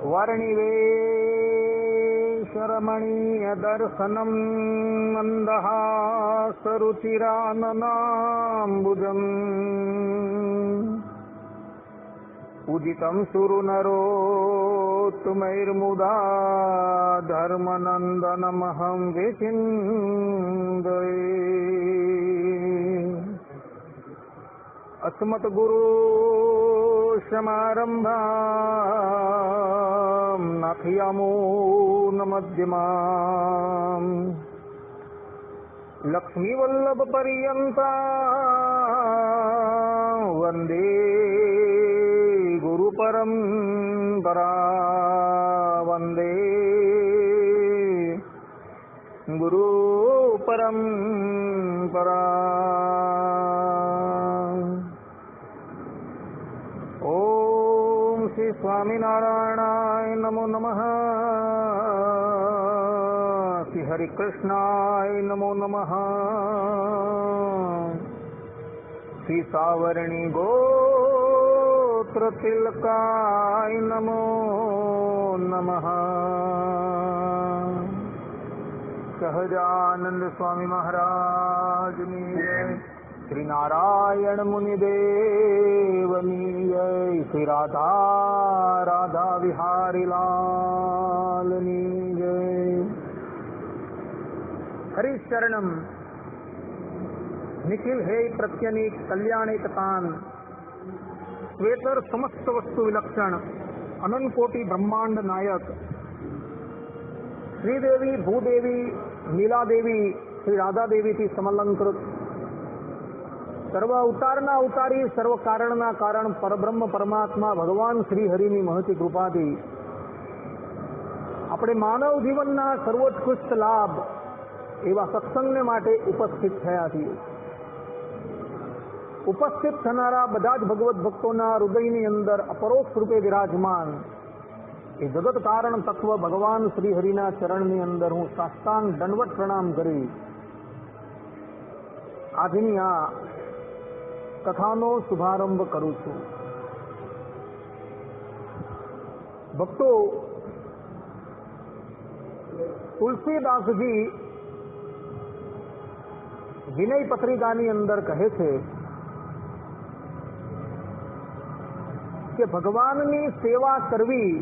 वर्णिवेशरमणीयदर्शनं मन्दहासरुचिराननाम्बुजम् उदितं सुरनरोत्तमैर्मुदा धर्मनन्दनमहं विचिन्तये। अस्मद्गुरो समारम्भां नाथयामो नमध्यमाम् लक्ष्मीवल्लभपर्यन्तां वन्दे गुरुपरम्परा वन्दे गुरुपरम्परा। ओम श्री स्वामीनारायणाय नमो नमः। श्री हरिकृष्णाय नमो नमः। श्री सावरणी गोत्र तिलकाय नमो नमः। सहजानंद स्वामी महाराज की जय। श्री नारायण मुनिदेवनी जय। श्री राधा राधा विहारी लालनी जय। हरिशरणम निखिल हे प्रत्यनीक कल्याणेकतान श्वेतर समस्त वस्तु विलक्षण अनंत कोटि ब्रह्मांड नायक श्रीदेवी भूदेवी नीलादेवी श्री राधा देवी थी समलंकृत सर्व अवताરના અવતારી સર્વ કારણના કારણ પરબ્રહ્મ પરમાત્મા ભગવાન શ્રી હરિની મહતી કૃપાથી આપણે માનવ જીવનના સર્વોત્કૃષ્ટ લાભ એવા સત્સંગને માટે ઉપસ્થિત થયા છીએ। ઉપસ્થિત થનારા બધા જ ભગવત ભક્તોના હૃદયની અંદર અપરોક્ષ રૂપે વિરાજમાન એ જગત કારણ તત્વ ભગવાન શ્રી હરિના ચરણની અંદર હું સાષ્ટાંગ દંડવત પ્રણામ કરી આજની આ કથાનો શુભારંભ કરું છું। ભક્તો, તુલસીદાસજી વિનય પત્રિકાની અંદર કહે છે કે ભગવાનની સેવા કરવી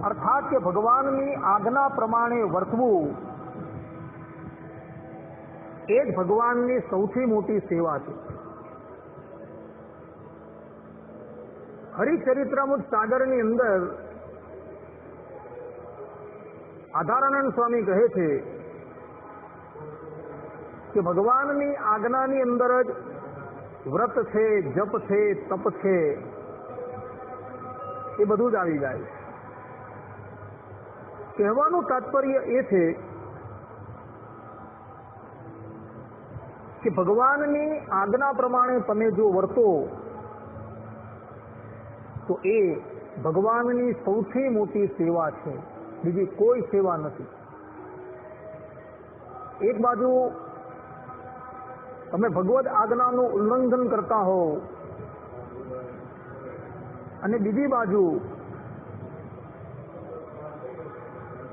અર્થાત કે ભગવાનની આજ્ઞા પ્રમાણે વર્તવું એ જ ભગવાનની સૌથી મોટી સેવા છે। હરિચરિત્રામૃત સાગરની અંદર આધારાનંદ સ્વામી કહે છે કે ભગવાનની આજ્ઞાની અંદર જ વ્રત છે, જપ છે, તપ છે, એ બધું જ આવી જાય। કહેવાનું તાત્પર્ય એ છે કે ભગવાનની આજ્ઞા પ્રમાણે તમે જો વર્તો તો એ ભગવાનની સૌથી મોટી સેવા છે, બીજી કોઈ સેવા નથી। એક બાજુ તમે ભગવદ આજ્ઞાનું ઉલ્લંઘન કરતા હો અને બીજી બાજુ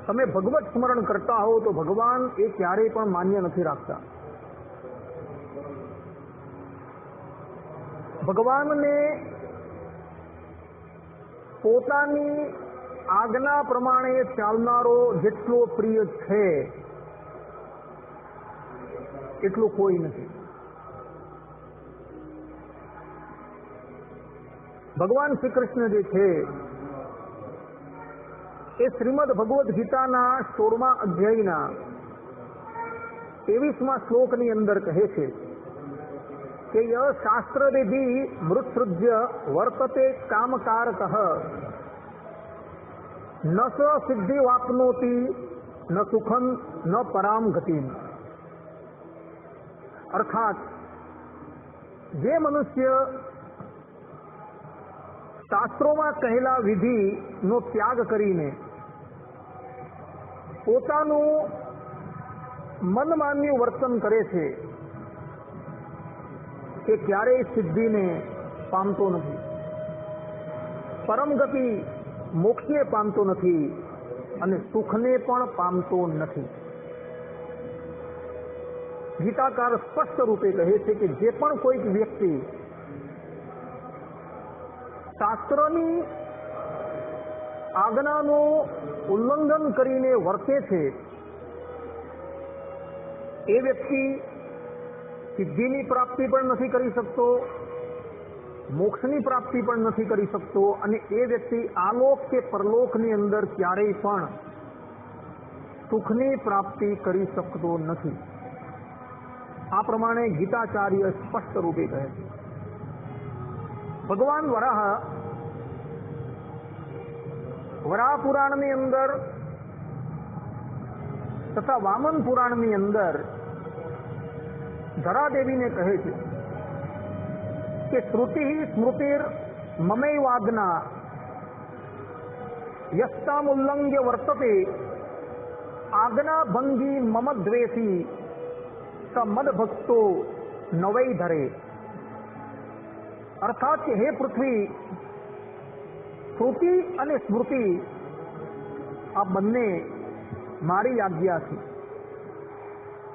તમે ભગવત સ્મરણ કરતા હો તો ભગવાન એ ક્યારેય પણ માન્ય નથી રાખતા। ભગવાનને પોતાની આજ્ઞા પ્રમાણે ચાલનારો જેટલો પ્રિય છે એટલું કોઈ નથી। ભગવાન શ્રી કૃષ્ણ જે છે એ શ્રીમદ ભગવદ્ ગીતાના 16મા અધ્યાયના 23મા શ્લોકની અંદર કહે છે કે ય શાસ્ત્ર વિધિ મૃત્સૃજ્ય વર્તતે કામકારકઃ ન સ સિદ્ધિ વાપ્નોતિ ન સુખમ ન પરામ ગતિમ। અર્થાત જે મનુષ્ય શાસ્ત્રોમાં કહેલા વિધિનો ત્યાગ કરીને પોતાનું મનમાન્યું વર્તન કરે છે તે ક્યારેય સિદ્ધિને પામતો નથી। પરમ ગતિ મોક્ષને પામતો નથી અને સુખને પણ પામતો નથી. ગીતાકાર સ્પષ્ટ રૂપે કહે છે કે જે પણ કોઈક વ્યક્તિ શાસ્ત્રની આજ્ઞાનું ઉલ્લંઘન કરીને વર્તે છે એ વ્યક્તિ સિદ્ધિની પ્રાપ્તિ પણ નથી કરી શકતો, મોક્ષની પ્રાપ્તિ પણ નથી કરી શકતો અને એ વ્યક્તિ આલોક કે પરલોકની અંદર ક્યારેય પણ સુખની પ્રાપ્તિ કરી શકતો નથી. આ પ્રમાણે ગીતાચાર્ય સ્પષ્ટ રૂપે કહે છે. ભગવાન વરાહ પુરાણની અંદર તથા વામન પુરાણની અંદર ધરાદેવીને કહે છે કે શ્રુતિ સ્મૃતિર મમૈવાજ્ઞા યસ્તામ ઉલ્લંઘ્ય વર્તતે આજ્ઞા ભંગી મમ દ્વેષી સ મદ ભક્તો નવૈ ધરે. અર્થાત કે હે પૃથ્વી, શ્રુતિ અને સ્મૃતિ આ બંને મારી આજ્ઞા છે.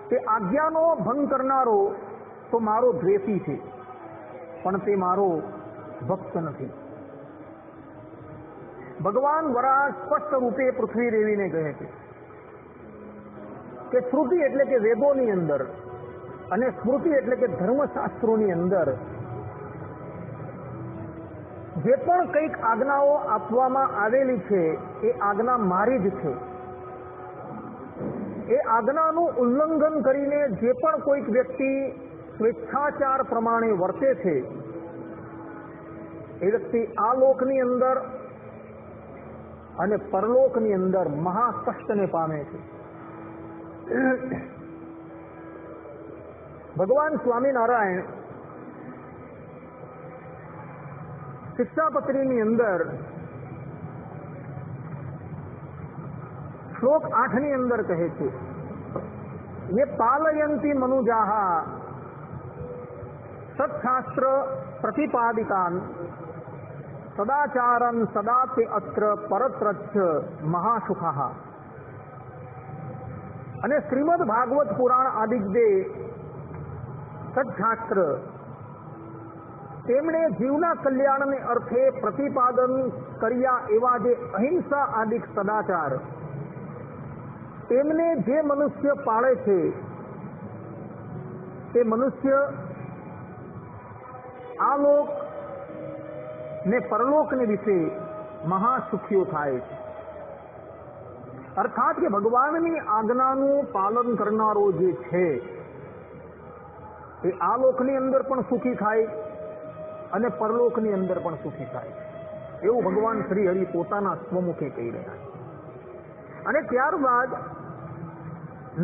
તે આજ્ઞાનો ભંગ કરનારો તો મારો દ્વેષી છે, પણ તે મારો ભક્ત નથી. ભગવાન વરાહ સ્પષ્ટ રૂપે પૃથ્વી દેવીને કહે છે કે શ્રુતિ એટલે કે વેદોની અંદર અને સ્મૃતિ એટલે કે ધર્મશાસ્ત્રોની અંદર જે પણ કંઈક આજ્ઞાઓ આપવામાં આવેલી છે એ આજ્ઞા મારી જ છે. એ આજ્ઞાનું ઉલ્લંઘન કરીને જે પણ કોઈક વ્યક્તિ સ્વેચ્છાચાર પ્રમાણે વર્તે છે એ વ્યક્તિ આ લોકની અંદર અને પરલોકની અંદર મહા કષ્ટને પામે છે. ભગવાન સ્વામિનારાયણ શિક્ષાપત્રીની અંદર શ્લોક 8ની અંદર કહે છે, ये पालयन्ति मनुजाः सत्शास्त्र प्रतिपादितान् सदाचारं सदाते अत्र परत्रच्छ महासुखः. અને શ્રીમદ ભાગવત પુરાણ આદિજે સત્શાસ્ત્ર તેમણે જીવના કલ્યાણને અર્થે પ્રતિપાદન કર્યા એવા જે અહિંસા આદિક સદાચાર તેમને જે મનુષ્ય પાળે છે તે મનુષ્ય આ લોક ને પરલોકને વિશે મહાસુખીઓ થાય છે. અર્થાત કે ભગવાનની આજ્ઞાનું પાલન કરનારો જે છે એ આ લોકની અંદર પણ સુખી થાય અને પરલોકની અંદર પણ સુખી થાય એવું ભગવાન શ્રી હરિ પોતાના સ્વમુખે કહી રહ્યા છે. અને ત્યારબાદ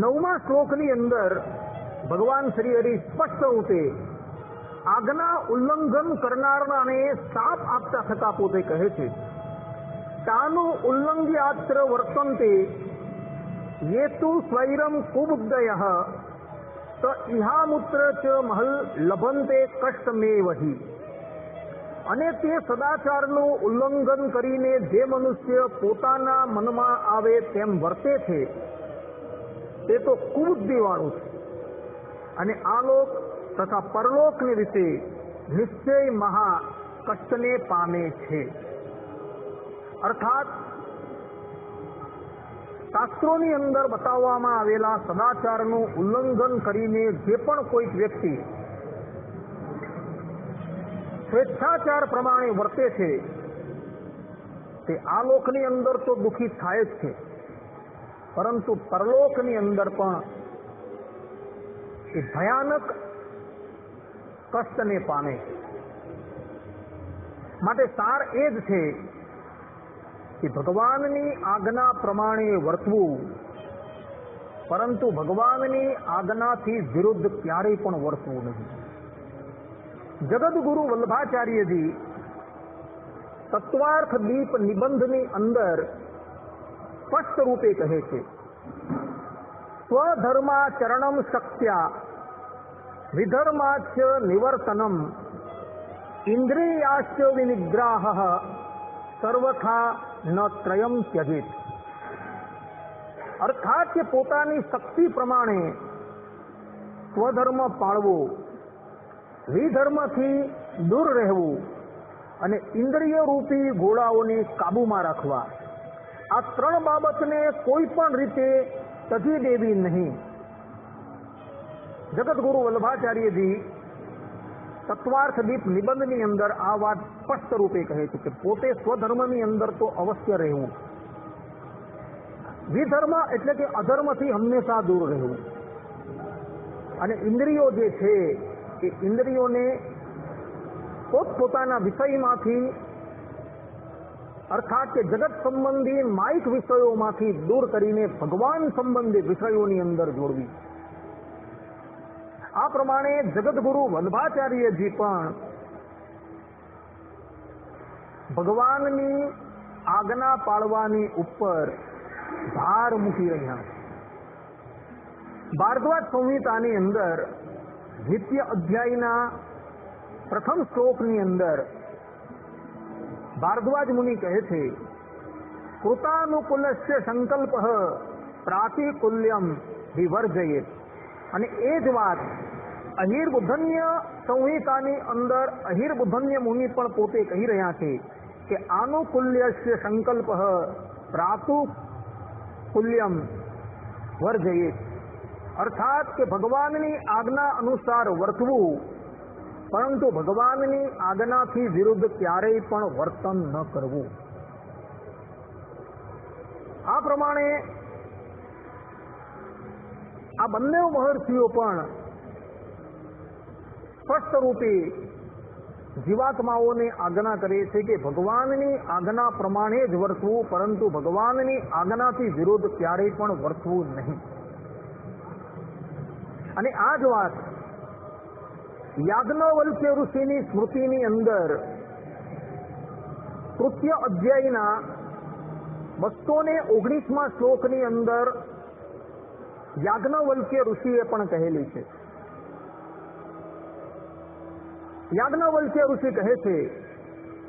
9મા શ્લોકની અંદર ભગવાન શ્રી હરિ સ્પષ્ટ રૂપે આજ્ઞા ઉલ્લંઘન કરનારને શાપ આપતા થતા પોતે કહે છે, તાનું ઉલ્લંઘ્યાત્ર વર્તન્તે ये तु स्वैरम कुबुद्धयः त इहामुत्र च महल लभन्ते कष्टमेवहि. અને તે સદાચારનું ઉલ્લંઘન કરીને જે મનુષ્ય પોતાના મનમાં આવે તેમ વર્તે છે તે તો કુબુદ્ધિવાળું છે અને આલોક તથા પરલોકને વિશે નિશ્ચય મહા કષ્ટને પામે છે. અર્થાત શાસ્ત્રોની અંદર બતાવવામાં આવેલા સદાચારનું ઉલ્લંઘન કરીને જે પણ કોઈક વ્યક્તિ સ્વેચ્છાચાર પ્રમાણે વર્તે છે તે આ લોકની અંદર તો દુઃખી થાય જ છે, પરંતુ પરલોકની અંદર પણ એ ભયાનક કષ્ટને પામે છે. માટે સાર એ જ છે કે ભગવાનની આજ્ઞા પ્રમાણે વર્તવું, પરંતુ ભગવાનની આજ્ઞાથી વિરુદ્ધ ક્યારેય પણ વર્તવું નહીં. જગદગુરુ વલ્લભાચાર્યજી તત્વાર્થ દીપ નિબંધની અંદર સ્પષ્ટ રૂપે કહે છે, સ્વધર્માચરણમ શક્ત્યા વિધર્માચ નિવર્તનમ ઇન્દ્રિયાશ્ચ વિનિગ્રાહ સર્વથા ન ત્રયમ ત્યજેત. અર્થાત કે પોતાની શક્તિ પ્રમાણે સ્વધર્મ પાળવો, વિધર્મથી દૂર રહેવું અને ઇન્દ્રિય રૂપી ઘોડાઓને કાબૂમાં રાખવા, આ ત્રણ બાબતને કોઈ પણ રીતે તજી દેવી નહીં. જગતગુરુ વલ્લભાચાર્યજી તત્વાર્થ દીપ નિબંધની અંદર આ વાત સ્પષ્ટ રૂપે કહે છે કે પોતે સ્વધર્મની અંદર તો અવશ્ય રહેવું, વિધર્મ એટલે કે અધર્મથી હંમેશા દૂર રહેવું, અને ઇન્દ્રિયો જે છે એ ઇન્દ્રિયોને પોતપોતાના વિષયમાંથી અર્થાત કે જગત સંબંધી માઇક વિષયોમાંથી દૂર કરીને ભગવાન સંબંધી વિષયોની અંદર જોડવી. આ પ્રમાણે જગતગુરુ વલ્લભાચાર્યજી પણ ભગવાનની આજ્ઞા પાળવાની ઉપર ભાર મૂકી રહ્યા. ભારદ્વાજ સંહિતાની અંદર દ્વિતીય અધ્યાયના પ્રથમ શ્લોકની અંદર ભારદ્વાજ મુનિ કહે છે, કૃતાનુકૂલસ્ય સંકલ્પ પ્રાતિકૂલ્યમ વિવર્જયેત. અને એ જ વાત અહિર્બુધન્ય સંહિતાની અંદર અહિર્બુધન્ય મુનિ પણ પોતે કહી રહ્યા છે કે આનુકૂલ્યસ્ય સંકલ્પ પ્રાતુકૂલ્યમ વર્જયેત. અર્થાત કે ભગવાનની આજ્ઞા અનુસાર વર્તવું, પરંતુ ભગવાનની આજ્ઞાથી વિરુદ્ધ ક્યારેય પણ વર્તન ન કરવું. આ પ્રમાણે આ બંને મહર્ષિઓ પણ સ્પષ્ટ રૂપે જીવાત્માઓને આજ્ઞા કરે છે કે ભગવાનની આજ્ઞા પ્રમાણે જ વર્તવું, પરંતુ ભગવાનની આજ્ઞાથી વિરુદ્ધ ક્યારેય પણ વર્તવું નહીં. અને આ જ વાત યાજ્ઞવલ્ક્ય ઋષિની સ્મૃતિની અંદર તૃતીય અધ્યાયના 219મા શ્લોકની અંદર યાજ્ઞવલ્ક્ય ઋષિએ પણ કહેલી છે. યાજ્ઞવલ્ક્ય ઋષિ કહે છે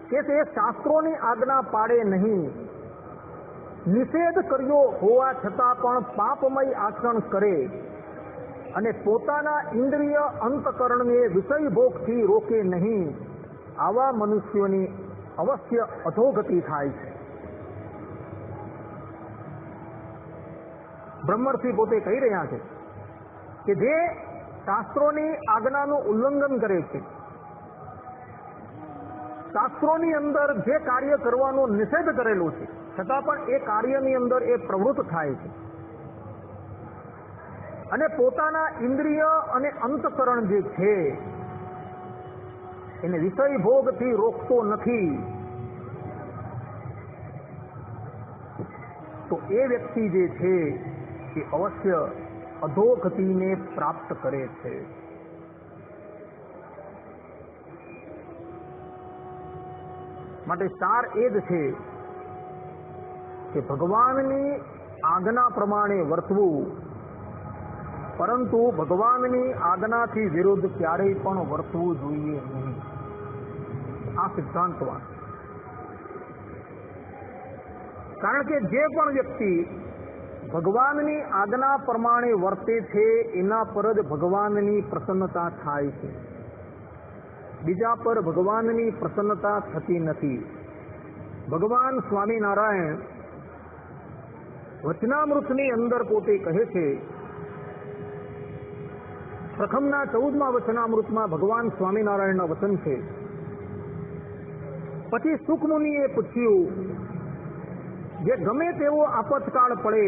કે તે શાસ્ત્રોની આજ્ઞા પાડે નહીં, નિષેધ કર્યો હોવા છતાં પણ પાપમય આચરણ કરે અને પોતાના ઇન્દ્રિય અંતકરણને વિષય ભોગથી રોકે નહીં, આવા મનુષ્યોની અવશ્ય અધોગતિ થાય છે. બ્રહ્મર્ષિ પોતે કહી રહ્યા છે કે જે શાસ્ત્રોની આજ્ઞાનું ઉલ્લંઘન કરે છે, શાસ્ત્રોની અંદર જે કાર્ય કરવાનો નિષેધ કરેલો છે છતાં પણ એ કાર્યની અંદર એ પ્રવૃત્ત થાય છે અને પોતાના ઇન્દ્રિય અને અંતકરણ જે છે એને વિષય ભોગથી રોકતો નથી, તો એ વ્યક્તિ જે છે એ અવશ્ય અધોગતિને પ્રાપ્ત કરે છે. માટે સાર એ જ છે કે ભગવાનની આજ્ઞા પ્રમાણે વર્તવું, પરંતુ ભગવાનની આજ્ઞાથી વિરુદ્ધ ક્યારેય પણ વર્તવું જોઈએ નહીં. આ સિદ્ધાંતવાદ. કારણ કે જે પણ વ્યક્તિ ભગવાનની આજ્ઞા પ્રમાણે વર્તે છે એના પર જ ભગવાનની પ્રસન્નતા થાય છે, બીજા પર ભગવાનની પ્રસન્નતા થતી નથી. ભગવાન સ્વામિનારાયણ વચનામૃતની અંદર પોતે કહે છે, પ્રથમના 14મા વચનામૃતમાં ભગવાન સ્વામિનારાયણના વચન છે. પછી સુખમુનિએ પૂછ્યું, જે ગમે તેવો આપતકાળ પડે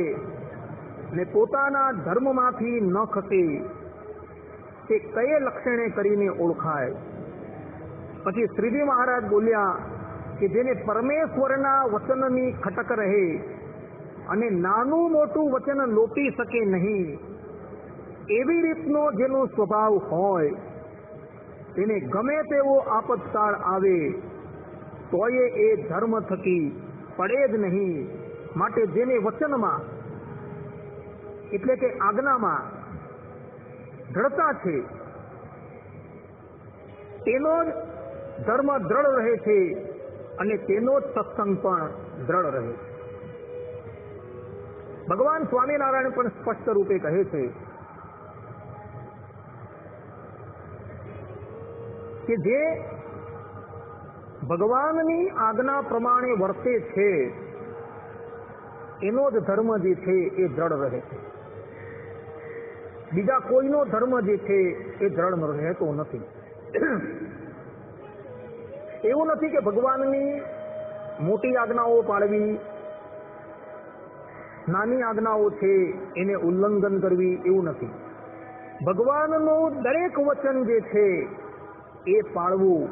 ને પોતાના ધર્મમાંથી ન ખસે તે કયે લક્ષણે કરીને ઓળખાય? પછી શ્રીજી મહારાજ બોલ્યા કે જેને પરમેશ્વરના વચનની ખટક રહે અને નાનું મોટું વચન લોપી શકે નહીં, એવી રીતનો જેનો સ્વભાવ હોય તેને ગમે તેવો આપતકાળ આવે તોય એ ધર્મ થકી પડે જ નહીં. માટે જેને વચનમાં એટલે કે આજ્ઞામાં દ્રઢતા છે તેનો જ ધર્મ દ્રઢ રહે છે અને તેનો જ સત્સંગ પણ દ્રઢ રહે. ભગવાન સ્વામિનારાયણ પણ સ્પષ્ટ રૂપે કહે છે કે જે ભગવાનની આજ્ઞા પ્રમાણે વર્તે છે એનો જ ધર્મ જે છે એ દ્રઢ રહે છે. બીજા કોઈનો ધર્મ જે છે એ દ્રઢ રહેતો નથી. એવું નથી કે ભગવાનની મોટી આજ્ઞાઓ પાળવી, નાની આજ્ઞાઓ છે એને ઉલ્લંઘન કરવી, એવું નથી. ભગવાનનું દરેક વચન જે છે એ પાળવું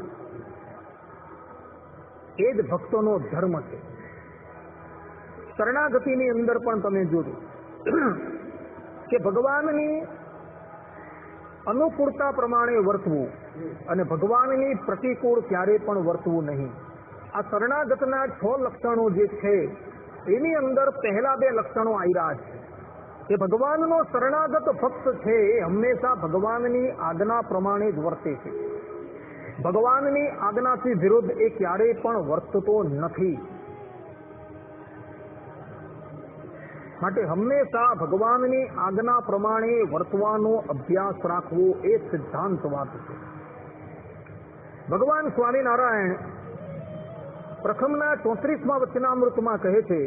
એ જ ભક્તોનો ધર્મ છે. શરણાગતિની અંદર પણ તમે જોજો કે ભગવાનની અનુકૂળતા પ્રમાણે વર્તવું અને ભગવાનની પ્રતિકૂળ ક્યારે પણ વર્તવું નહીં. આ શરણાગતના 6 લક્ષણો જે છે એની અંદર પહેલા 2 લક્ષણો આવ્યા છે કે ભગવાનનો શરણાગત ભક્ત છે એ હંમેશા ભગવાનની આજ્ઞા પ્રમાણે જ વર્તે છે. ભગવાનની આજ્ઞાથી વિરુદ્ધ એ ક્યારેય પણ વર્તતો નથી. માટે હંમેશા ભગવાનની આજ્ઞા પ્રમાણે વર્તવાનો અભ્યાસ રાખવો એ સિદ્ધાંત વાત છે. ભગવાન સ્વામિનારાયણ પ્રથમના 34મા વચનામૃતમાં કહે છે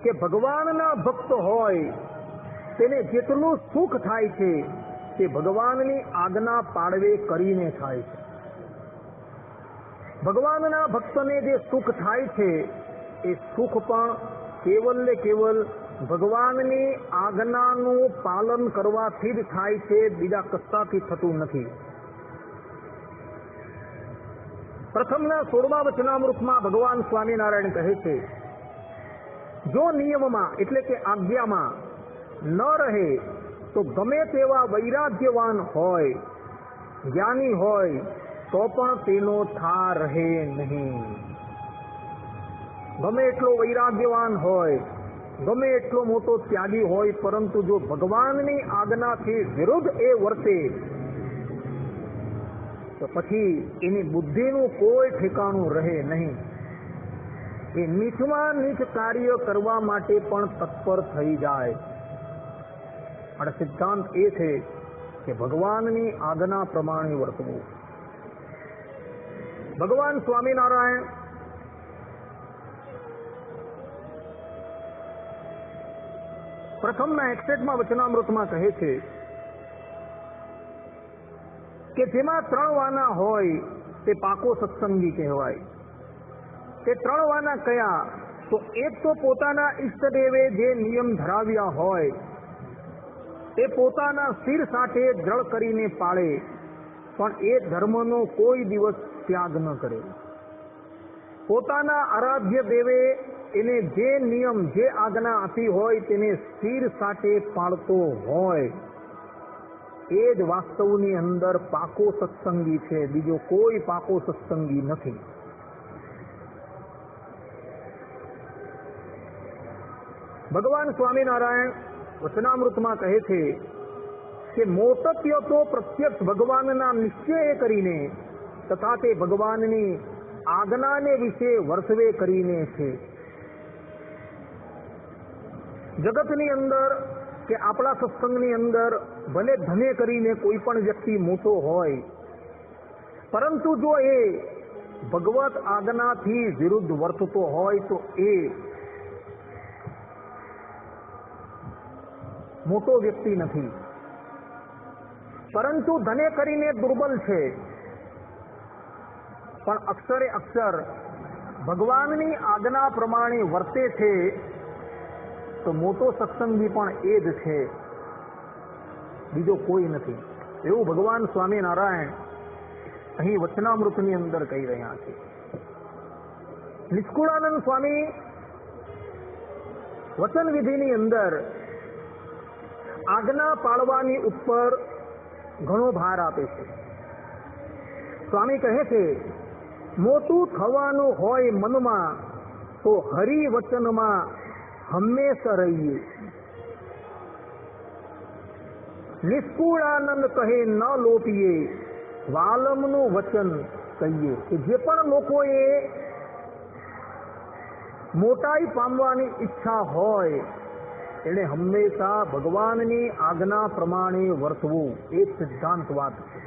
કે ભગવાનના ભક્ત હોય તેને જેટલું સુખ થાય છે તે ભગવાનની આજ્ઞા પાળવે કરીને થાય છે. ભગવાનના ભક્તને જે સુખ થાય છે એ સુખ પણ કેવલ ને કેવલ ભગવાનની આજ્ઞાનું પાલન કરવાથી જ થાય છે, બીજા કશાથી થતું નથી. પ્રથમના 16મા વચનામૃતમાં ભગવાન સ્વામિનારાયણ કહે છે જો નિયમમાં એટલે કે આજ્ઞામાં ન રહે તો ગમે તેવા વૈરાગ્યવાન હોય, જ્ઞાની હોય તો પણ તેનો થાર રહે નહીં. ગમે એટલો વૈરાગ્યવાન હોય, ગમે એટલો મોટો ત્યાગી હોય, પરંતુ જો ભગવાનની આજ્ઞાથી વિરુદ્ધ એ વર્તે તો પછી એની બુદ્ધિનું કોઈ ઠેકાણું રહે નહીં. એ નીચમાં નીચ કાર્ય કરવા માટે પણ તત્પર થઈ જાય. અને સિદ્ધાંત એ છે કે ભગવાનની આજ્ઞા પ્રમાણે વર્તવું. ભગવાન સ્વામિનારાયણ પ્રથમના 61મા વચનામૃતમાં કહે છે કે જેમાં 3 વાના હોય તે પાકો સત્સંગી કહેવાય. તે 3 વાના કયા? તો એક તો પોતાના ઈષ્ટદેવે જે નિયમ ધરાવ્યા હોય તે પોતાના શિર સાથે દ્રઢ કરીને પાળે, પણ એ ધર્મનો કોઈ દિવસ ત્યાગ ન કરે. પોતાના આરાધ્ય દેવે એને જે નિયમ, જે આજ્ઞા આપી હોય તેને શિર સાથે પાળતો હોય, એ જ વાસ્તવની અંદર પાકો સત્સંગી છે. બીજો કોઈ પાકો સત્સંગી નથી. ભગવાન સ્વામિનારાયણ વચનામૃતમાં કહે છે કે મોટત્ય તો પ્રત્યક્ષ ભગવાનના નિશ્ચય કરીને તથા તે ભગવાનની આજ્ઞાને વિશે વર્તવે કરીને છે. જગતની અંદર કે આપણા સત્સંગની અંદર ભલે ધને કરીને કોઈ પણ વ્યક્તિ મોટો હોય, પરંતુ જો એ ભગવત આજ્ઞાથી વિરુદ્ધ વર્તતો હોય તો એ મોટો વ્યક્તિ નથી. પરંતુ ધને કરીને દુર્બલ છે, પણ અક્ષરે અક્ષર ભગવાનની આજ્ઞા પ્રમાણે વર્તે છે, તો મોટો સત્સંગી પણ એ જ છે, બીજો કોઈ નથી. એવું ભગવાન સ્વામિનારાયણ અહીં વચનામૃતની અંદર કહી રહ્યા છે. નિષ્કુળાનંદ સ્વામી વચન વિધિની અંદર આજ્ઞા પાળવાની ઉપર ઘણો ભાર આપે છે. સ્વામી કહે છે મોટું થવાનું હોય મનમાં તો હરિવચનમાં હંમેશા રહીએ. નિષ્કુળાનંદ કહે ન લોટીએ, વાલમનું વચન કહીએ. કે જે પણ લોકોએ મોટાઈ પામવાની ઈચ્છા હોય એને હંમેશા ભગવાનની આજ્ઞા પ્રમાણે વર્તવું એ સિદ્ધાંત વાત છે.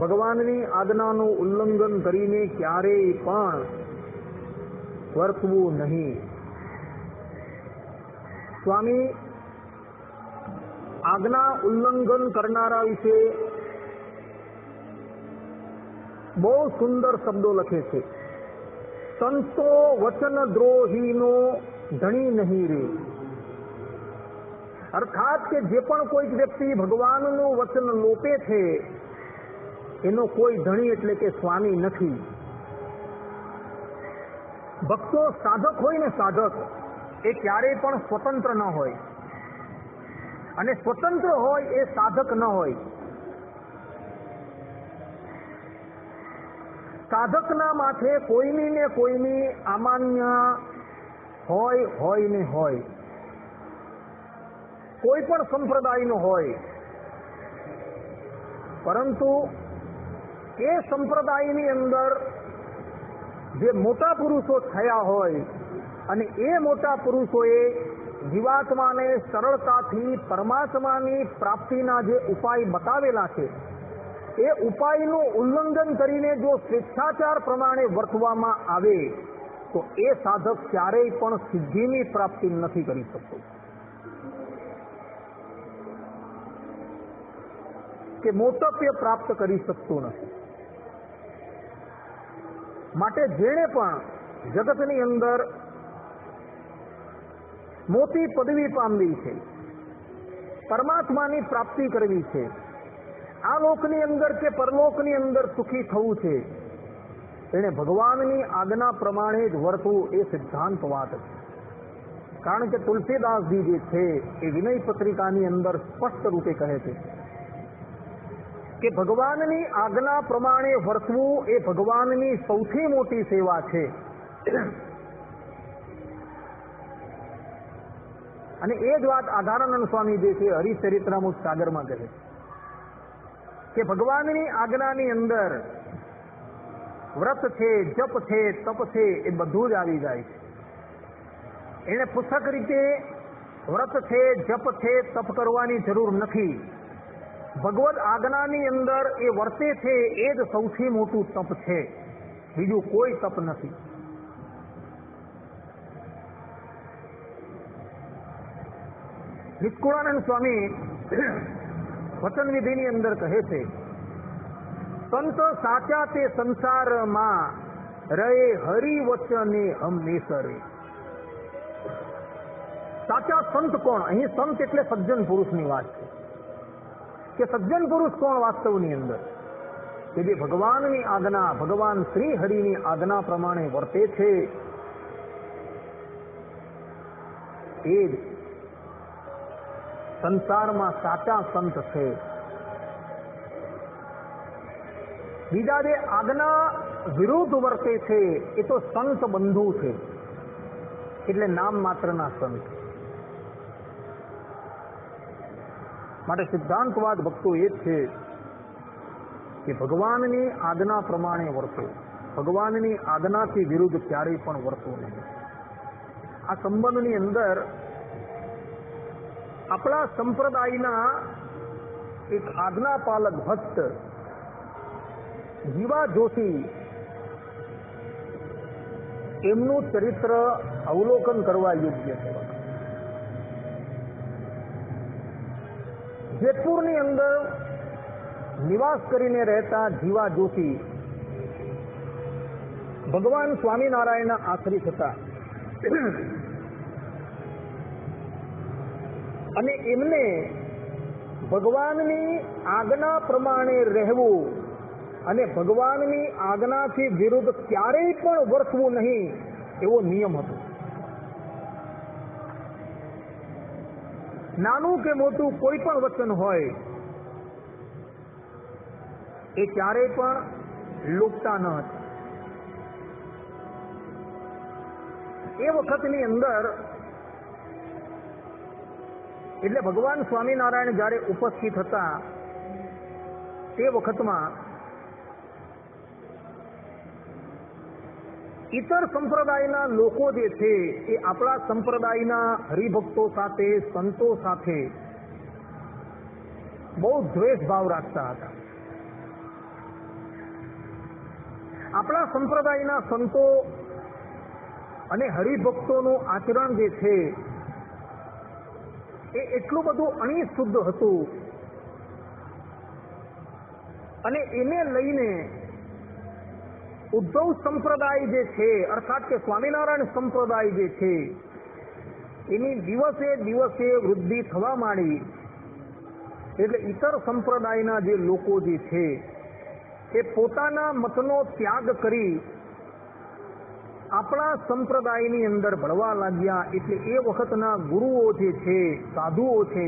ભગવાનની આજ્ઞાનું ઉલ્લંઘન કરીને ક્યારેય પણ વર્તવું નહીં. સ્વામી આજ્ઞા ઉલ્લંઘન કરનારા વિશે બહુ સુંદર શબ્દો લખે છે. સંતો વચન દ્રોહીનો ધણી નહીં રે. અર્થાત કે જે પણ કોઈક વ્યક્તિ ભગવાનનું વચન લોપે છે એનો કોઈ ધણી એટલે કે સ્વામી નથી. ભક્તો સાધક હોય ને, સાધક એ ક્યારેય પણ સ્વતંત્ર ન હોય, અને સ્વતંત્ર હોય એ સાધક ન હોય. સાધકના માથે કોઈની ને કોઈની અમાન્ય હોય ને હોય, કોઈ પણ સંપ્રદાયનો હોય, પરંતુ એ સંપ્રદાયની અંદર જે મોટા પુરુષો થયા હોય અને એ મોટા પુરુષોએ જીવાત્માને સરળતાથી પરમાત્માની પ્રાપ્તિના જે ઉપાય બતાવેલા છે એ ઉપાયનું ઉલ્લંઘન કરીને જો સ્વેચ્છાચાર પ્રમાણે વર્તવામાં આવે તો એ સાધક ક્યારેય પણ સિદ્ધિની પ્રાપ્તિ નથી કરી શકતો, કે મોટપ્ય પ્રાપ્ત કરી શકતો નથી. માટે જેણે પણ જગતની અંદર મોટી પદવી પામવી છે, પરમાત્માની પ્રાપ્તિ કરવી છે, આ લોકની અંદર કે પરલોકની અંદર સુખી થવું છે, એને ભગવાનની આજ્ઞા પ્રમાણે જ વર્તવું એ સિદ્ધાંત વાત છે. કારણ કે તુલસીદાસજી જે છે એ વિનય પત્રિકાની અંદર સ્પષ્ટ રૂપે કહે છે કે ભગવાનની આજ્ઞા પ્રમાણે વર્તવું એ ભગવાનની સૌથી મોટી સેવા છે. અને એ જ વાત આધારાનંદ સ્વામી જે છે હરિચરિત્રામૃત સાગરમાં કહે છે કે ભગવાનની આજ્ઞાની અંદર વ્રત છે, જપ છે, તપ છે, એ બધું જ આવી જાય છે. એને પૃથક રીતે વ્રત છે, જપ છે, તપ કરવાની જરૂર નથી. ભગવદ આજ્ઞાની અંદર એ વર્તે છે એ જ સૌથી મોટું તપ છે, બીજું કોઈ તપ નથી. નિષ્કુળાનંદ સ્વામી વચન વિધિની અંદર કહે છે, સંત સાચા તે સંસારમાં રહે હરિવચને હંમેશરે. સાચા સંત કોણ? અહીં સંત એટલે સજ્જન પુરુષની વાત છે કે સજ્જન પુરુષ કોણ વાસ્તવની અંદર? કે જે ભગવાનની આજ્ઞા, ભગવાન શ્રી હરિની આજ્ઞા પ્રમાણે વર્તે છે એ જ સંસારમાં સાચા સંત છે. બીજા જે આજ્ઞા વિરુદ્ધ વર્તે છે એ તો સંત બંધુ છે, એટલે નામ માત્રના સંત. માટે સિદ્ધાંતવાદ ભક્તો એ જ છે કે ભગવાનની આજ્ઞા પ્રમાણે વર્તો, ભગવાનની આજ્ઞાથી વિરુદ્ધ ક્યારેય પણ વર્તો નહીં. આ સંબંધની અંદર આપણા સંપ્રદાયના એક આજ્ઞાપાલક ભક્ત જીવા જોશી, એમનું ચરિત્ર અવલોકન કરવા યોગ્ય છે. જેતપુરની અંદર નિવાસ કરીને રહેતા જીવા જોશી ભગવાન સ્વામિનારાયણના આશ્રિત હતા અને એમને ભગવાનની આજ્ઞા પ્રમાણે રહેવું અને ભગવાનની આજ્ઞાથી વિરુદ્ધ ક્યારેય પણ વર્તવું નહીં એવો નિયમ હતો. નાનું કે મોટું કોઈ પણ વચન હોય એ ક્યારેય પણ લોપતા ન હતા. એ વખતની અંદર એટલે ભગવાન સ્વામિનારાયણ જ્યારે ઉપસ્થિત હતા તે વખતમાં ઇતર સંપ્રદાયના લોકો જે છે એ આપણા સંપ્રદાયના હરિભક્તો સાથે, સંતો સાથે બહુ દ્વેષ ભાવ રાખતા હતા. આપણા સંપ્રદાયના સંતો અને હરિભક્તોનું આચરણ જે છે એ એટલું બધું અણિશુદ્ધ હતું અને એને લઈને ઉદ્ધવ સંપ્રદાય જે છે, અર્થાત કે સ્વામિનારાયણ સંપ્રદાય જે છે એની દિવસે દિવસે વૃદ્ધિ થવા માંડી. એટલે ઇતર સંપ્રદાયના જે લોકો જે છે એ પોતાના મતનો ત્યાગ કરી આપણા સંપ્રદાયની અંદર ભળવા લાગ્યા. એટલે એ વખતના ગુરુઓ જે છે, સાધુઓ છે,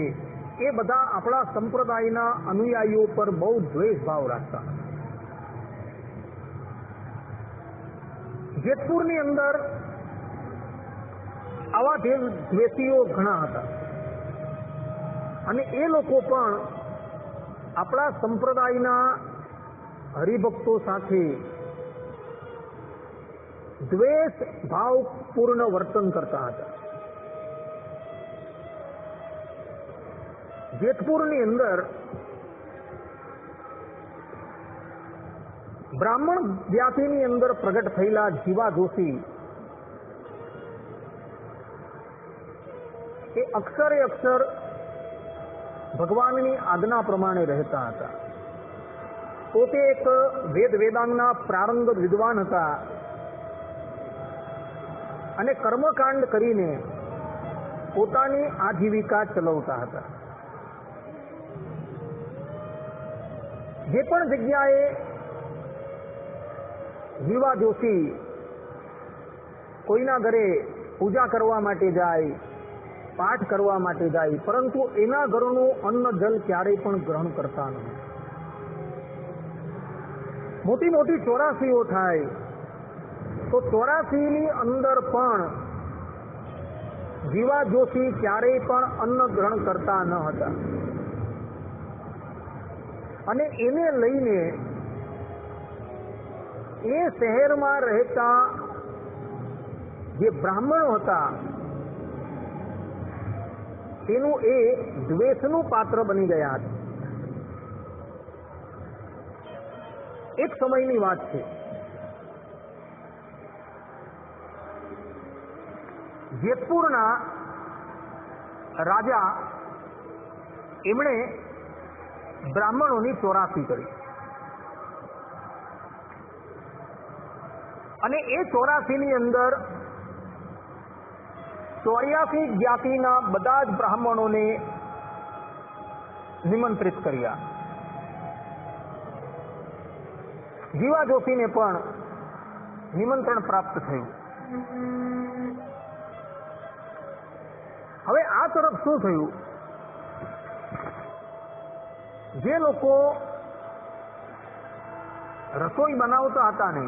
એ બધા આપણા સંપ્રદાયના અનુયાયીઓ પર બહુ દ્વેષ ભાવ રાખતા. જેતપુરની અંદર આવા દ્વેષીઓ ઘણા હતા અને એ લોકો પણ આપણા સંપ્રદાયના હરિભક્તો સાથે દ્વેષ ભાવપૂર્ણ વર્તન કરતા હતા. જેતપુરની અંદર બ્રાહ્મણ જ્ઞાતિની અંદર પ્રગટ થયેલા જીવા જોશી એ અક્ષરે અક્ષર ભગવાનની આજ્ઞા પ્રમાણે રહેતા હતા. પોતે એક વેદાંગના પ્રારંગત વિદ્વાન હતા અને કર્મકાંડ કરીને પોતાની આજીવિકા ચલાવતા હતા. જે પણ જગ્યાએ જીવા જોશી કોઈના ઘરે પૂજા કરવા માટે જાય, પાઠ કરવા માટે જાય, પરંતુ એના ઘરનું અન્ન જલ ક્યારેય પણ ગ્રહણ કરતા નહીં. મોટી મોટી ચોરાસીઓ થાય તો ચોરાસીની અંદર પણ જીવા જોશી ક્યારેય પણ અન્ન ગ્રહણ કરતા ન હતા. અને એને લઈને એ શહેરમાં રહેતા જે બ્રાહ્મણો હતા તેનું એ દ્વેષનું પાત્ર બની ગયા હતા. એક સમયની વાત છે, જેતપુરના રાજા એમણે બ્રાહ્મણોની ચોરાસી કરી અને એ ચોરાસીની અંદર 84 જ્ઞાતિના બધા જ બ્રાહ્મણોને નિમંત્રિત કર્યા. જીવા જોશીને પણ નિમંત્રણ પ્રાપ્ત થયું. હવે આ તરફ શું થયું, જે લોકો રસોઈ બનાવતા હતા ને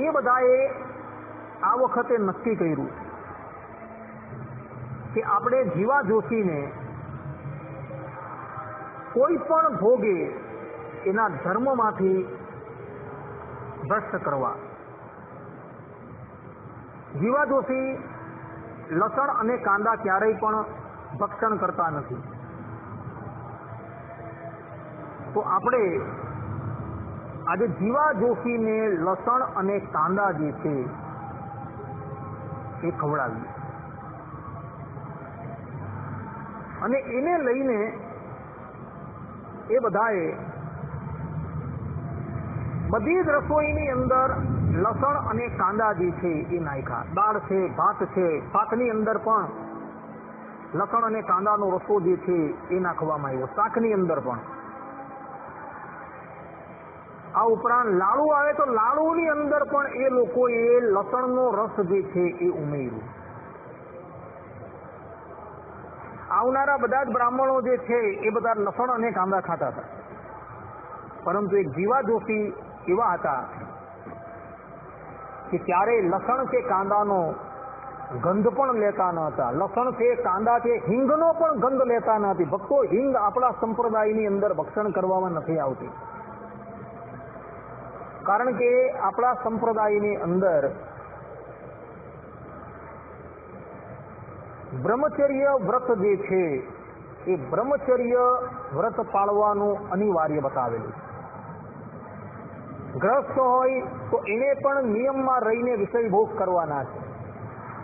એ બધાએ આ વખતે નક્કી કર્યું કે આપણે જીવા જોશીને કોઈ પણ ભોગે એના ધર્મમાંથી ભ્રષ્ટ કરવા. જીવા જોશી લસણ અને કાંદા ક્યારેય પણ ભક્ષણ કરતા નથી. તો આપણે આજે જીવા જોશીને લસણ અને કાંદા જે છે એ ખવડાવીએ અને એને લઈને એ બધાએ બધી જ રસોઈની અંદર લસણ અને કાંદા જે છે એ નાખ્યા. દાળ છે, ભાત છે, શાકની અંદર પણ લસણ અને કાંદાનો રસો જે છે એ નાખવામાં આવ્યો. શાકની અંદર પણ આ ઉપરાંત લાડુ આવે તો લાડુની અંદર પણ એ લોકોએ લસણનો રસ જે છે એ ઉમેર્યું. આવનારા બધા જ બ્રાહ્મણો જે છે એ બધા લસણ અને કાંદા ખાતા હતા, પરંતુ એક જીવા જોશી એવા હતા કે ક્યારેય લસણ કે કાંદાનો ગંધ પણ લેતા ન હતા. લસણ છે, કાંદા છે, હિંગનો પણ ગંધ લેતા ન હતી. ભક્તો, હિંગ આપણા સંપ્રદાયની અંદર ભક્ષણ કરવામાં નથી આવતી, કારણ કે આપણા સંપ્રદાયની અંદર બ્રહ્મચર્ય વ્રત જે છે એ બ્રહ્મચર્ય વ્રત પાળવાનું અનિવાર્ય બતાવેલું છે. ગ્રસ્ત હોય તો એને પણ નિયમમાં રહીને વિષય ભોગ કરવાના છે,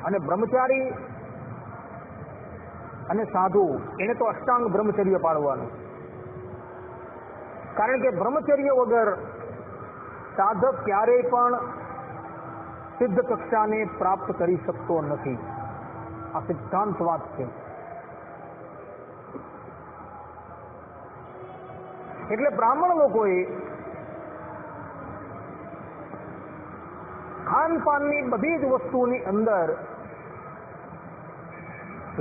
અને બ્રહ્મચારી અને સાધુ એને તો અષ્ટાંગ બ્રહ્મચર્ય પાળવાનું. કારણ કે બ્રહ્મચર્ય વગર સાધક ક્યારેય પણ સિદ્ધ કક્ષાને પ્રાપ્ત કરી શકતો નથી. આ સિદ્ધાંત વાત છે. એટલે બ્રાહ્મણ લોકોએ ખાનપાનની બધી જ વસ્તુની અંદર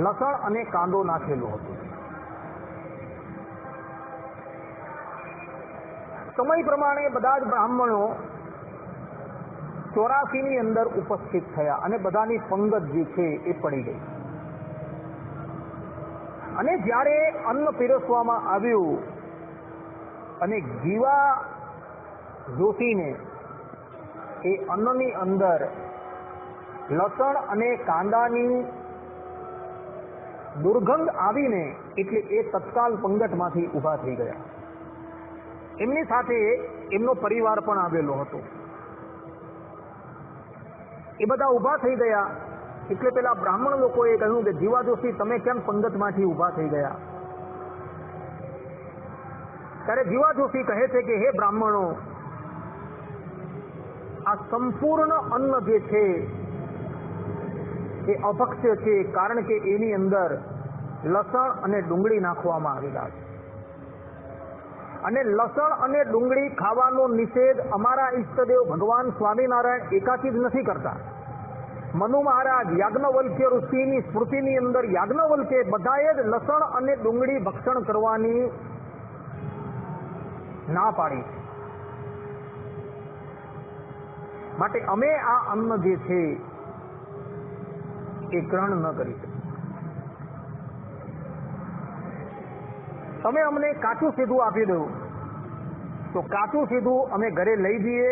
લસણ અને કાંદો નાખેલો હતો. સમય પ્રમાણે બધા જ બ્રાહ્મણો 84 ની અંદર ઉપસ્થિત થયા અને બધાની પંગત જે છે એ પડી ગઈ. અને જ્યારે અન્ન પીરસવામાં આવ્યું અને જીવા જોશીને એ અન્નની અંદર લસણ અને કાંદાની દુર્ગંધ આવીને એટલે એ તત્કાલ પંગતમાંથી ઊભા થઈ ગયા. એમની સાથે એમનો પરિવાર પણ આવેલો હતો. એ બધા ઊભા થઈ ગયા એટલે પેલા બ્રાહ્મણ લોકોએ કહ્યું કે જીવા જોશી તમે કેમ પંગતમાંથી ઊભા થઈ ગયા? ત્યારે જીવા જોશી કહે છે કે હે બ્રાહ્મણો, આ સંપૂર્ણ અન્ન જે છે એ અભક્ષ્ય છે, કારણ કે એની અંદર લસણ અને ડુંગળી નાખવામાં આવેલા છે. અને લસણ અને ડુંગળી ખાવાનો નિષેધ અમારા ઈષ્ટદેવ ભગવાન સ્વામિનારાયણ એકાકી જ નથી કરતા. મનુ મહારાજ યાજ્ઞવલ્ક્ય ઋષિની સ્મૃતિની અંદર યાજ્ઞવલ્કે બધાએ જ લસણ અને ડુંગળી ભક્ષણ કરવાની ના પાડી. માટે અમે આ અન્ન જે છે એ ગ્રહણ ન કરી શકીએ. તમે અમને કાચું સીધું આપી દો તો કાચું સીધું અમે ઘરે લઈ જઈએ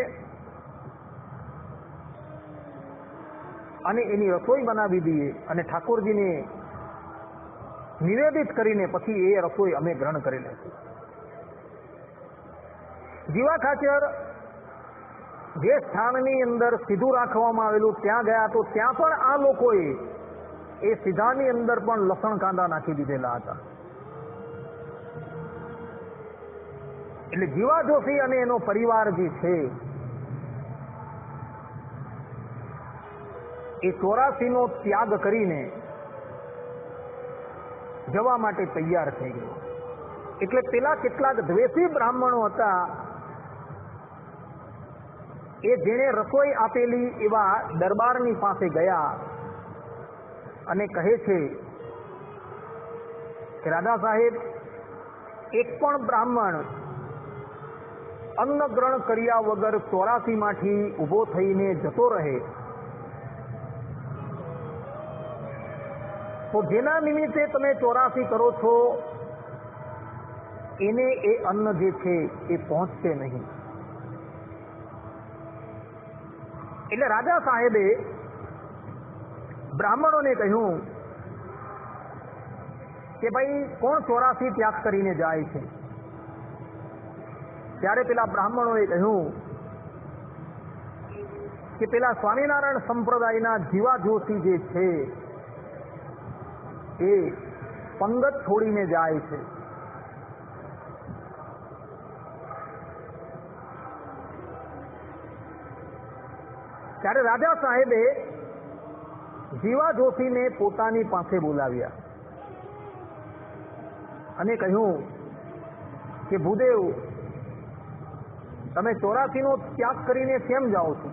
અને એની રસોઈ બનાવી દઈએ અને ઠાકોરજીને નિવેદિત કરીને પછી એ રસોઈ અમે ગ્રહણ કરી લઈશું. જીવા ખાચર જે સ્થાનની અંદર સીધું રાખવામાં આવેલું ત્યાં ગયા તો ત્યાં પણ આ લોકોએ એ સીધાની અંદર પણ લસણ કાંદા નાખી દીધેલા હતા. એટલે જીવા જોશી અને એનો પરિવાર જે છે એ 84 નો ત્યાગ કરીને જવા માટે તૈયાર થઈ ગયો. એટલે પેલા કેટલાક દ્વેષી બ્રાહ્મણો હતા એ જેણે રસોઈ આપેલી એવા દરબારની પાસે ગયા અને કહે છે કે રાજા સાહેબ, એક પણ બ્રાહ્મણ અન્ન ગ્રહણ કર્યા વગર 84 માંથી ઉભો થઈને જતો રહે તો જેના નિમિત્તે તમે 84 કરો છો એને એ અન્ન જે છે એ પહોંચશે નહીં. એટલે રાજા સાહેબે બ્રાહ્મણોને કહ્યું કે ભાઈ કોણ 84 ત્યાગ કરીને જાય છે? ત્યારે પેલા બ્રાહ્મણોએ કહ્યું કે પેલા સ્વામિનારાયણ સંપ્રદાયના જીવા જોશી જે છે એ પંગત છોડીને જાય છે. ત્યારે રાજા સાહેબે જીવા જોશીને પોતાની પાસે બોલાવ્યા અને કહ્યું કે ભૂદેવ, તમે 84 નો ત્યાગ કરીને કેમ જાઓ છો?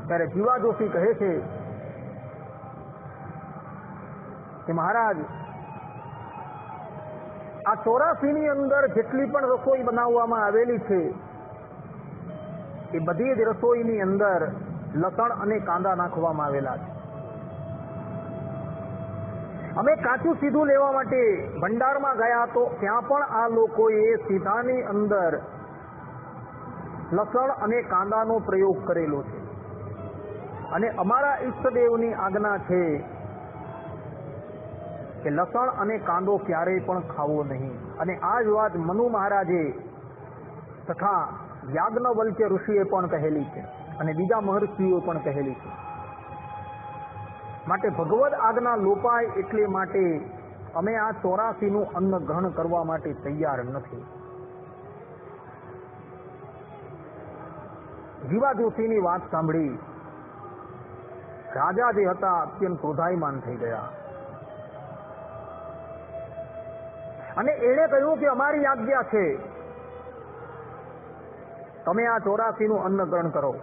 ત્યારે જીવા જોશી કહે છે કે મહારાજ, આ 84 ની અંદર જેટલી પણ રસોઈ બનાવવામાં આવેલી છે એ બધી જ રસોઈની અંદર લસણ અને કાંદા નાખવામાં આવેલા છે. અમે કાચું સીધું લેવા માટે ભંડારમાં ગયા તો ત્યાં પણ આ લોકોએ સીધાની અંદર લસણ અને કાંદાનો પ્રયોગ કરેલો છે અને અમારા ઈષ્ટદેવની આજ્ઞા છે કે લસણ અને કાંદો ક્યારેય પણ ખાવો નહીં. અને આ જ વાત મનુ મહારાજે તથા યાજ્ઞવલ્ક્ય ઋષિએ પણ કહેલી છે અને બીજા મહર્ષિઓ પણ કહેલી છે. માટે ભગવદ આજ્ઞા લોપાય એટલે માટે અમે આ 84નું અન્ન ગ્રહણ કરવા માટે તૈયાર નથી. જીવા જોશીની વાત સાંભળી રાજા જે હતા અત્યંત ક્રોધાયમાન થઈ ગયા અને એણે કહ્યું કે અમારી આજ્ઞા છે, તમે આ 84નું અન્ન ગ્રહણ કરો.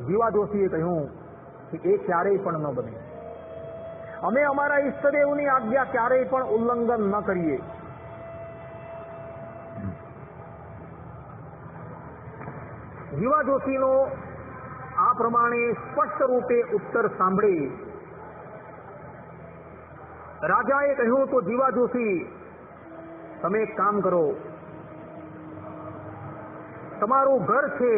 જીવા જોશીએ કહ્યું કે એ ક્યારેય પણ ન બને. અમે અમારા ઈષ્ટદેવની આજ્ઞા ક્યારેય પણ ઉલ્લંઘન ન કરીએ. જીવા જોશીનો આ પ્રમાણે સ્પષ્ટ રૂપે ઉત્તર સાંભળી રાજાએ કહ્યું, તો જીવા જોશી તમે એક કામ કરો, તમારું ઘર છે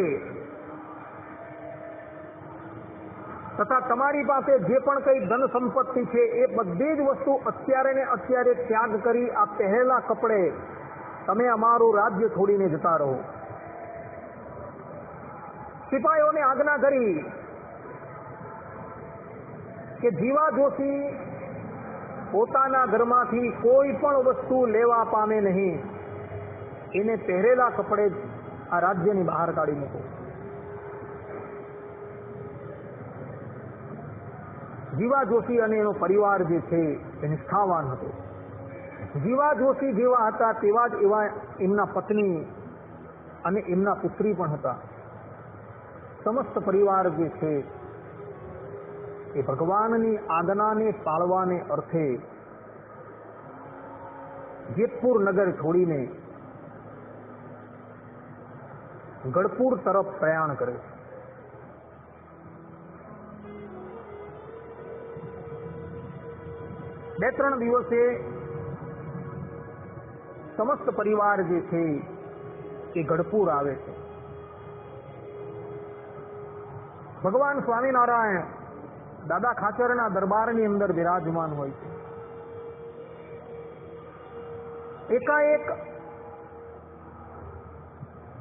તથા તમારી પાસે જે પણ કઈ ધન સંપત્તિ છે એ બધી જ વસ્તુ અત્યારે ને અત્યારે ત્યાગ કરી આ પહેરેલા કપડે તમે અમારું રાજ્ય છોડીને જતા રહો. સિપાહીઓને આજ્ઞા કરી કે જીવા જોશી પોતાના ઘરમાંથી કોઈ પણ વસ્તુ લેવા પામે નહીં, એને પહેરેલા કપડે જ આ રાજ્યની બહાર કાઢી મૂકો. જીવા જોશી અને એનો પરિવાર જે છે એ નિષ્ઠાવાન હતો. જીવા જોશી જેવા હતા તેવા જ એવા એમના પત્ની અને એમના પુત્રી પણ હતા. સમસ્ત પરિવાર જે છે એ ભગવાનની આજ્ઞાને પાળવાને અર્થે જેતપુર નગર છોડીને ગઢપુર તરફ પ્રયાણ કરે છે. બે ત્રણ દિવસે સમસ્ત પરિવાર જે છે એ ગઢપુર આવે છે. ભગવાન સ્વામિનારાયણ દાદા ખાચરના દરબારની અંદર બિરાજમાન હોય છે. એકાએક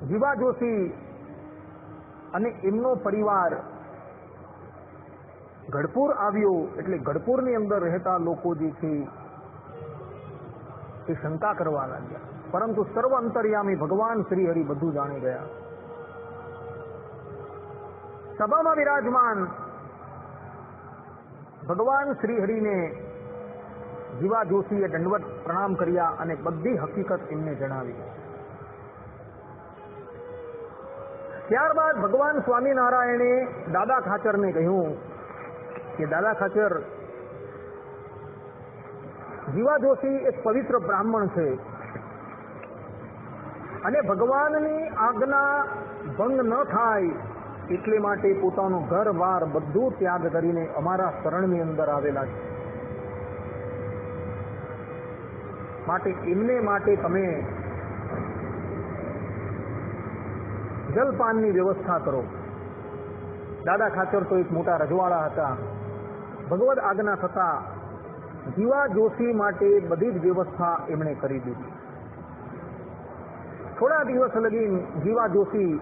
જીવા જોશી અને એમનો પરિવાર ગઢપુર આવ્યો એટલે ગઢપુરની અંદર રહેતા લોકો જે છે એ શંકા કરવા લાગ્યા, પરંતુ સર્વ અંતર્યામી ભગવાન શ્રી હરિ બધું જાણી ગયા. સભામાં વિરાજમાન ભગવાન શ્રી હરિને જીવા જોશીએ દંડવત પ્રણામ કર્યા અને બધી હકીકત એમને જણાવી. ત્યારબાદ ભગવાન સ્વામિનારાયણે દાદા ખાચરને કહ્યું કે દાદા ખાચર, જીવા જોશી એક પવિત્ર બ્રાહ્મણ છે અને ભગવાનની આજ્ઞા ભંગ ન થાય એટલે માટે પોતાનું ઘર-બાર બધું ત્યાગ કરીને અમારા શરણની અંદર આવેલા છે. માટે એમને માટે તમે જલપાનની વ્યવસ્થા કરો. દાદા ખાચર તો એક મોટા રજવાડા હતા. ભગવદ આજ્ઞા થતા જીવા જોશી માટે બધી જ વ્યવસ્થા એમણે કરી દીધી. થોડા દિવસ લગી જીવા જોશી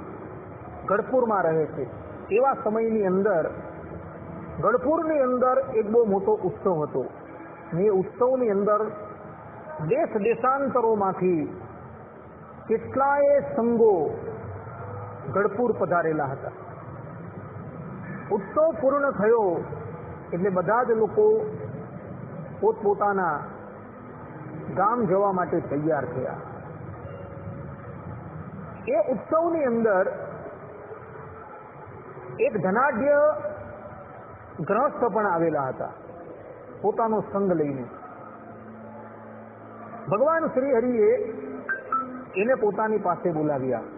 ગઢપુરમાં રહે છે. એવા સમયની અંદર ગઢપુરની અંદર એક બહુ મોટો ઉત્સવ હતો. એ ઉત્સવની અંદર દેશ દેશાંતરોમાંથી કેટલાય સંઘો ગઢપુર પધારેલા હતા. ઉત્સવ પૂર્ણ થયો એટલે બધા જ લોકો પોતપોતાના ગામ જવા માટે તૈયાર થયા. એ ઉત્સવની અંદર એક ધનાઢ્ય ગ્રહસ્થ પણ આવેલા હતા પોતાનો સંગ લઈને. ભગવાન શ્રી હરિએ એને પોતાની પાસે બોલાવ્યા.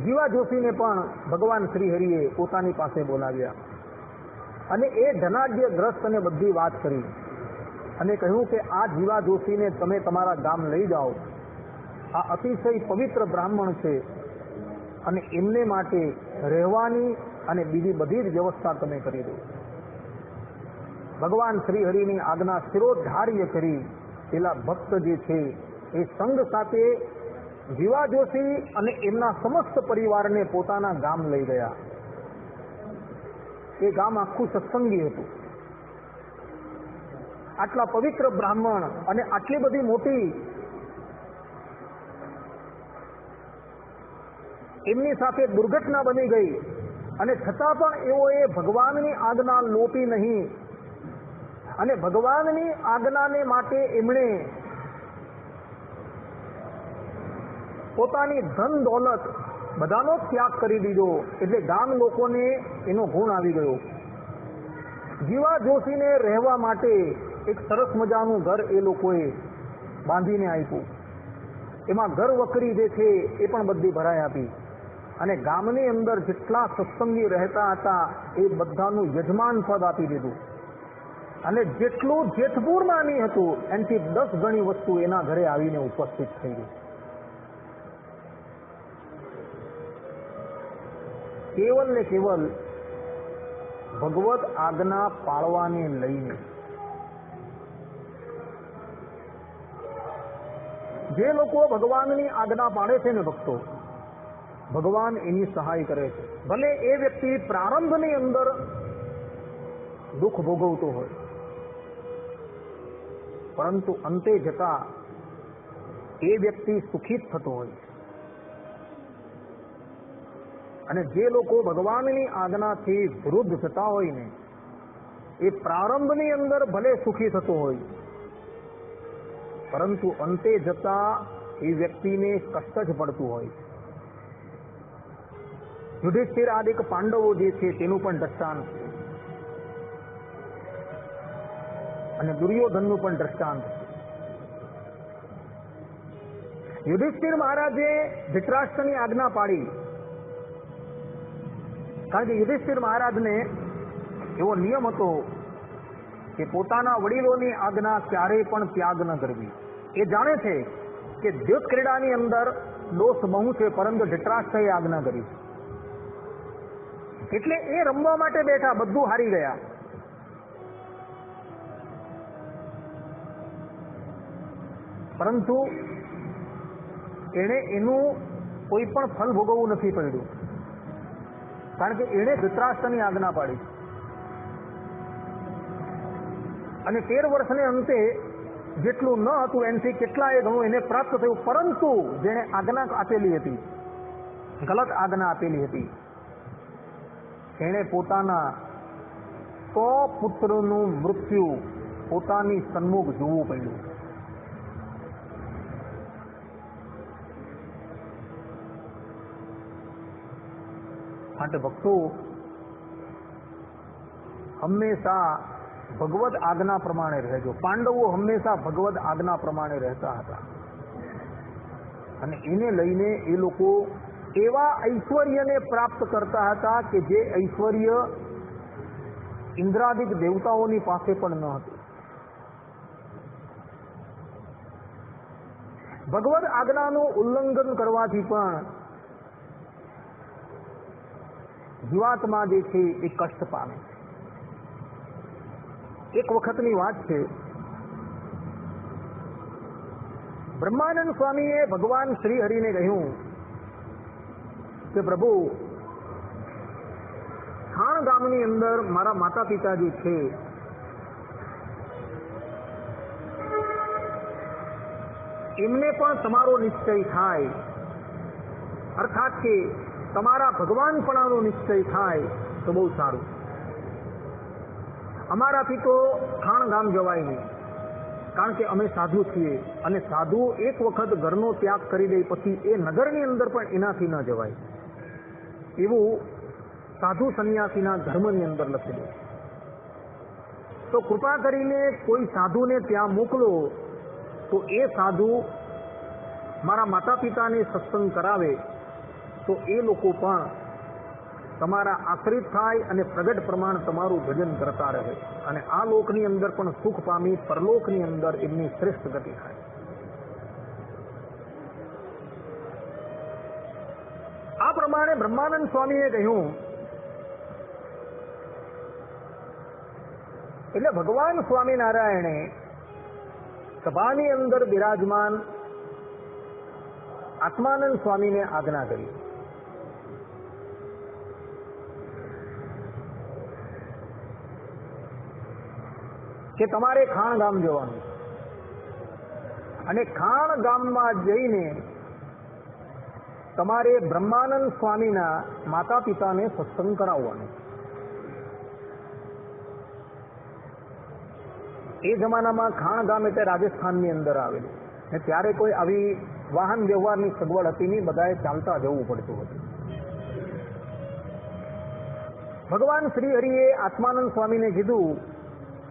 જીવા જોશીને પણ ભગવાન શ્રી હરિએ પોતાની પાસે બોલાવ્યા. અને એ ધનાઢ્યગ્રસ્ત અને બધી વાત કરી અને કહ્યું કે આ જીવા જોશીને તમે તમારા ગામ લઈ જાઓ, આ અતિશય પવિત્ર બ્રાહ્મણ છે અને એમને માટે રહેવાની અને બીજી બધી જ વ્યવસ્થા તમે કરી દો. ભગવાન શ્રી હરિની આજ્ઞા શિરોધાર્ય કરી પેલા ભક્ત જે છે એ સંઘ સાથે જીવા જોશી અને એમના સમસ્ત પરિવારને પોતાના ગામ લઈ ગયા. એ ગામ આખું સત્સંગી હતું. આટલા પવિત્ર બ્રાહ્મણ અને આટલી બધી મોટી એમની સાથે દુર્ઘટના બની ગઈ અને છતાં પણ એઓએ ભગવાનની આજ્ઞા લોપી નહીં અને ભગવાનની આજ્ઞાને માટે એમણે પોતાની ધન દોલત બધાનો ત્યાગ કરી દીધો. એટલે ગામ લોકોને એનો ગુણ આવી ગયો. જીવા જોશીને રહેવા માટે એક સરસ મજાનું ઘર એ લોકોએ બાંધીને આપ્યું. એમાં ઘર વકરી જે છે એ પણ બધી ભરાઈ આપી અને ગામની અંદર જેટલા સત્સંગી રહેતા હતા એ બધાનું યજમાન પદ આપી દીધું અને જેટલું જેતપુરમાં નહીં હતું એનાથી 10 ગણી વસ્તુ એના ઘરે આવીને ઉપસ્થિત થઈ ગઈ. કેવલ ને કેવલ ભગવત આજ્ઞા પાળવાને લઈને. જે લોકો ભગવાનની આજ્ઞા પાળે છે ને ભક્તો, ભગવાન એની સહાય કરે છે. ભલે એ વ્યક્તિ પ્રારંભની અંદર દુઃખ ભોગવતો હોય, પરંતુ અંતે જતા એ વ્યક્તિ સુખી થતો હોય. અને જે લોકો ભગવાનની આજ્ઞાથી વિરુદ્ધ થતા હોય ને, એ પ્રારંભની અંદર ભલે સુખી થતો હોય, પરંતુ અંતે જતા એ વ્યક્તિને કષ્ટ જ પડતું હોય. યુધિષ્ઠિર આદિક પાંડવો જે છે તેનું પણ દ્રષ્ટાંત છે અને દુર્યોધનનું પણ દ્રષ્ટાંત છે. યુધિષ્ઠિર મહારાજે ધૃતરાષ્ટ્રની આજ્ઞા પાડી, કારણ કે યુધિષ્ઠિર મહારાજને એવો નિયમ હતો કે પોતાના વડીલોની આજ્ઞા ક્યારેય પણ ત્યાગ ન કરવી. એ જાણે છે કે દ્યુત ક્રીડાની અંદર દોષ બહુ છે, પરંતુ ધૃતરાષ્ટ્રએ આજ્ઞા કરી એટલે એ રમવા માટે બેઠા, બધું હારી ગયા. પરંતુ એણે એનું કોઈ પણ ફલ ભોગવવું નથી પડ્યું, કારણ કે એણે ધૃતરાષ્ટ્રની આજ્ઞા પાડી અને 13 વર્ષને અંતે જેટલું ન હતું એનાથી કેટલાય ઘણું એને પ્રાપ્ત થયું. પરંતુ જેણે આજ્ઞા આપેલી હતી, ગલત આજ્ઞા આપેલી હતી, એણે પોતાના 100 પુત્રનું મૃત્યુ પોતાની સન્મુખ જોવું પડ્યું. માટે ભક્તો હંમેશા ભગવદ આજ્ઞા પ્રમાણે રહેજો. પાંડવો હંમેશા ભગવદ આજ્ઞા પ્રમાણે રહેતા હતા અને એને લઈને એ લોકો એવા ઐશ્વર્યને પ્રાપ્ત કરતા હતા કે જે ઐશ્વર્ય ઇન્દ્રાદિક દેવતાઓની પાસે પણ ન હતું. ભગવદ આજ્ઞાનું ઉલ્લંઘન કરવાથી પણ જીવાત્મા જે છે એ કષ્ટ પામે. એક વખતની વાત છે, બ્રહ્માનંદ સ્વામીએ ભગવાન શ્રી હરિને કહ્યું કે પ્રભુ, ખાણ ગામની અંદર મારા માતા પિતા જે છે એમને પણ તમારો નિશ્ચય થાય, અર્થાત કે તમારા ભગવાનપણાનો નિશ્ચય થાય તો બહુ સારું. અમારાથી તો ખાણ ગામ જવાય નહીં, કારણ કે અમે સાધુ છીએ અને સાધુ એક વખત ઘરનો ત્યાગ કરી દે પછી એ નગરની અંદર પણ એનાથી ન જવાય. એવું સાધુ સંન્યાસીના ધર્મની અંદર લખેલું. તો કૃપા કરીને કોઈ સાધુને ત્યાં મોકલો તો એ સાધુ મારા માતા પિતાને સત્સંગ કરાવે તો એ લોકો પણ તમારા આશ્રિત થાય અને પ્રગટ પ્રમાણ તમારું ભજન કરતા રહે અને આ લોકની અંદર પણ સુખ પામી પરલોકની અંદર એમની શ્રેષ્ઠ ગતિ થાય. આ પ્રમાણે બ્રહ્માનંદ સ્વામીએ કહ્યું. એટલે ભગવાન સ્વામિનારાયણે સભાની અંદર બિરાજમાન આત્માનંદ સ્વામીને આજ્ઞા કરી કે તમારે ખાણ ગામ જવાનું અને ખાણ ગામમાં જઈને તમારે બ્રહ્માનંદ સ્વામીના માતા પિતાને સત્સંગ કરાવવાનું. એ જમાનામાં ખાણ ગામ એટલે રાજસ્થાનની અંદર આવેલું ને ત્યારે કોઈ આવી વાહન વ્યવહારની સગવડ હતી નહીં, બધાએ ચાલતા જવું પડતું હતું. ભગવાન શ્રી હરિએ આત્માનંદ સ્વામીને કીધું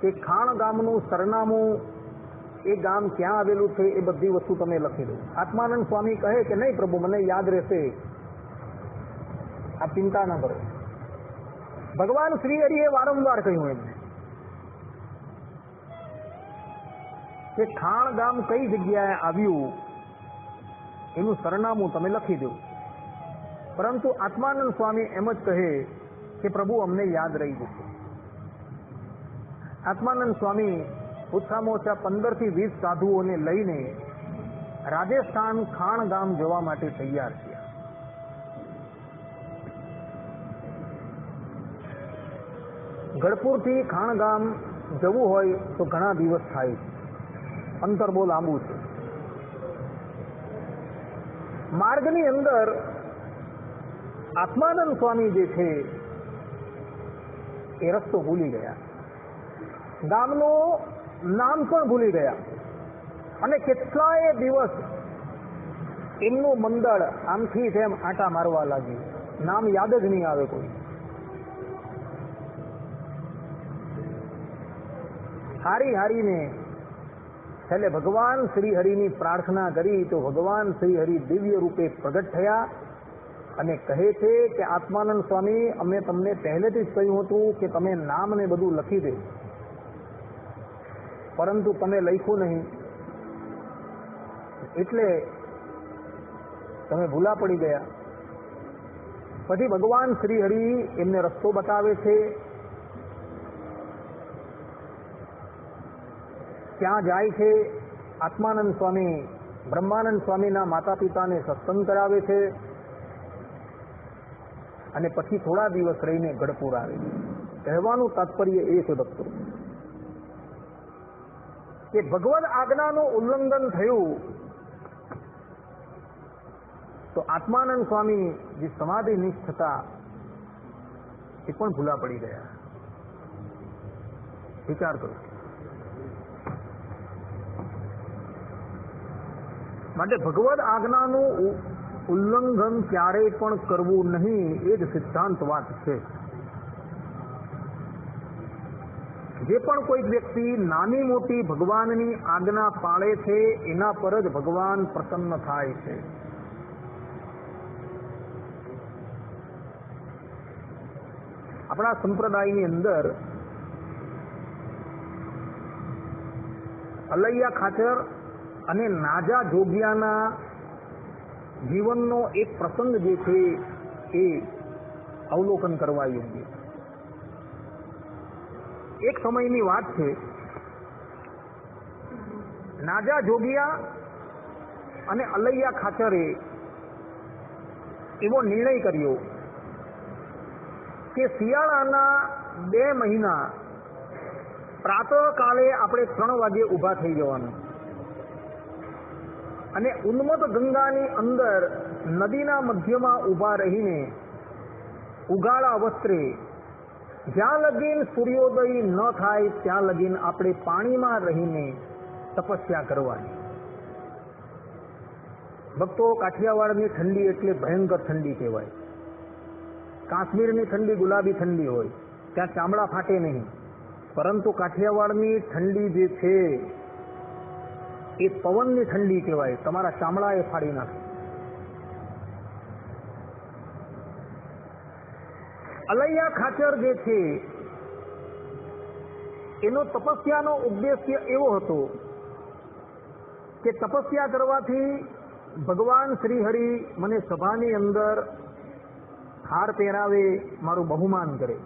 કે ખાણ ગામનું સરનામું, એ ગામ ક્યાં આવેલું છે એ બધી વસ્તુ તમે લખી દો. આત્માનંદ સ્વામી કહે કે નહીં પ્રભુ, મને યાદ રહેશે, આપ ચિંતા ન કરો. ભગવાન શ્રી હરિએ વારંવાર કહ્યું એમને કે ખાણ ગામ કઈ જગ્યાએ આવ્યું એનું સરનામું તમે લખી દો. પરંતુ આત્માનંદ સ્વામી એમ જ કહે કે પ્રભુ અમને યાદ રહી જશે. આત્માનંદ સ્વામી ઓછામાં ઓછા 15 થી 20 સાધુઓને લઈને રાજસ્થાન ખાણ ગામ જવા માટે તૈયાર થયા. ગઢપુરથી ખાણ ગામ જવું હોય તો ઘણા દિવસ થાય છે, અંતર બહુ લાંબુ છે. માર્ગની અંદર આત્માનંદ સ્વામી જે છે એ રસ્તો ભૂલી ગયા, ગામનું નામ પણ ભૂલી ગયા અને કેટલાય દિવસ એમનું મંડળ આમથી તેમ આંટા મારવા લાગ્યું, નામ યાદ જ નહીં આવે કોઈ. હારીને છેલ્લે ભગવાન શ્રી હરિની પ્રાર્થના કરી તો ભગવાન શ્રી હરિ દિવ્ય રૂપે પ્રગટ થયા અને કહે છે કે આત્માનંદ સ્વામી, અમે તમને પહેલેથી જ કહ્યું હતું કે તમે નામ ને બધું લખી દે, પરંતુ તમે લખ્યું નહીં એટલે તમે ભૂલા પડી ગયા. પછી ભગવાન શ્રી હરિ એમને રસ્તો બતાવે છે, ક્યાં જાય છે. આત્માનંદ સ્વામી બ્રહ્માનંદ સ્વામીના માતા પિતાને સત્સંગ કરાવે છે અને પછી થોડા દિવસ રહીને ગઢપુર આવે છે. કહેવાનું તાત્પર્ય એ છે ભક્તો કે ભગવદ આજ્ઞાનું ઉલ્લંઘન થયું તો આત્માનંદ સ્વામી જે સમાધિ નિષ્ઠ હતા એ પણ ભૂલા પડી ગયા. વિચાર કરો. માટે ભગવદ આજ્ઞાનું ઉલ્લંઘન ક્યારેય પણ કરવું નહીં, એ જ સિદ્ધાંત વાત છે. જે પણ કોઈ વ્યક્તિ નાની મોટી ભગવાનની આજ્ઞા પાળે છે એના પર જ ભગવાન પ્રસન્ન થાય છે. આપણા સંપ્રદાયની અંદર અલૈયા ખાચર અને નાજા જોગિયાના જીવનનો એક પ્રસંગ જે છે એ અવલોકન કરવા યોગ્ય. એક સમયની વાત છે, નાજા જોગિયા અને અલૈયા ખાચરે એવો નિર્ણય કર્યો કે શિયાળાના 2 મહિના પ્રાતઃકાલે આપણે 3 વાગે ઊભા થઈ જવાનું અને ઉન્મત્ત ગંગાની અંદર નદીના મધ્યમાં ઊભા રહીને ઉગાડા વસ્ત્રે જ્યાં લગીન સૂર્યોદય ન થાય ત્યાં લગીન આપણે પાણીમાં રહીને તપસ્યા કરવાની. ભક્તો, કાઠિયાવાડની ઠંડી એટલે ભયંકર ઠંડી કહેવાય. કાશ્મીરની ઠંડી ગુલાબી ઠંડી હોય, ત્યાં ચામડા ફાટે નહીં, પરંતુ કાઠિયાવાડની ઠંડી જે છે એ પવનની ઠંડી કહેવાય, તમારા ચામડા એ ફાડી નાખે. અલૈયા ખાચર જે છે એનો તપસ્યાનો ઉદ્દેશ્ય એવો હતો કે તપસ્યા કરવાથી ભગવાન શ્રી હરિ મને સભાની અંદર હાર પહેરાવે, મારું બહુમાન કરે.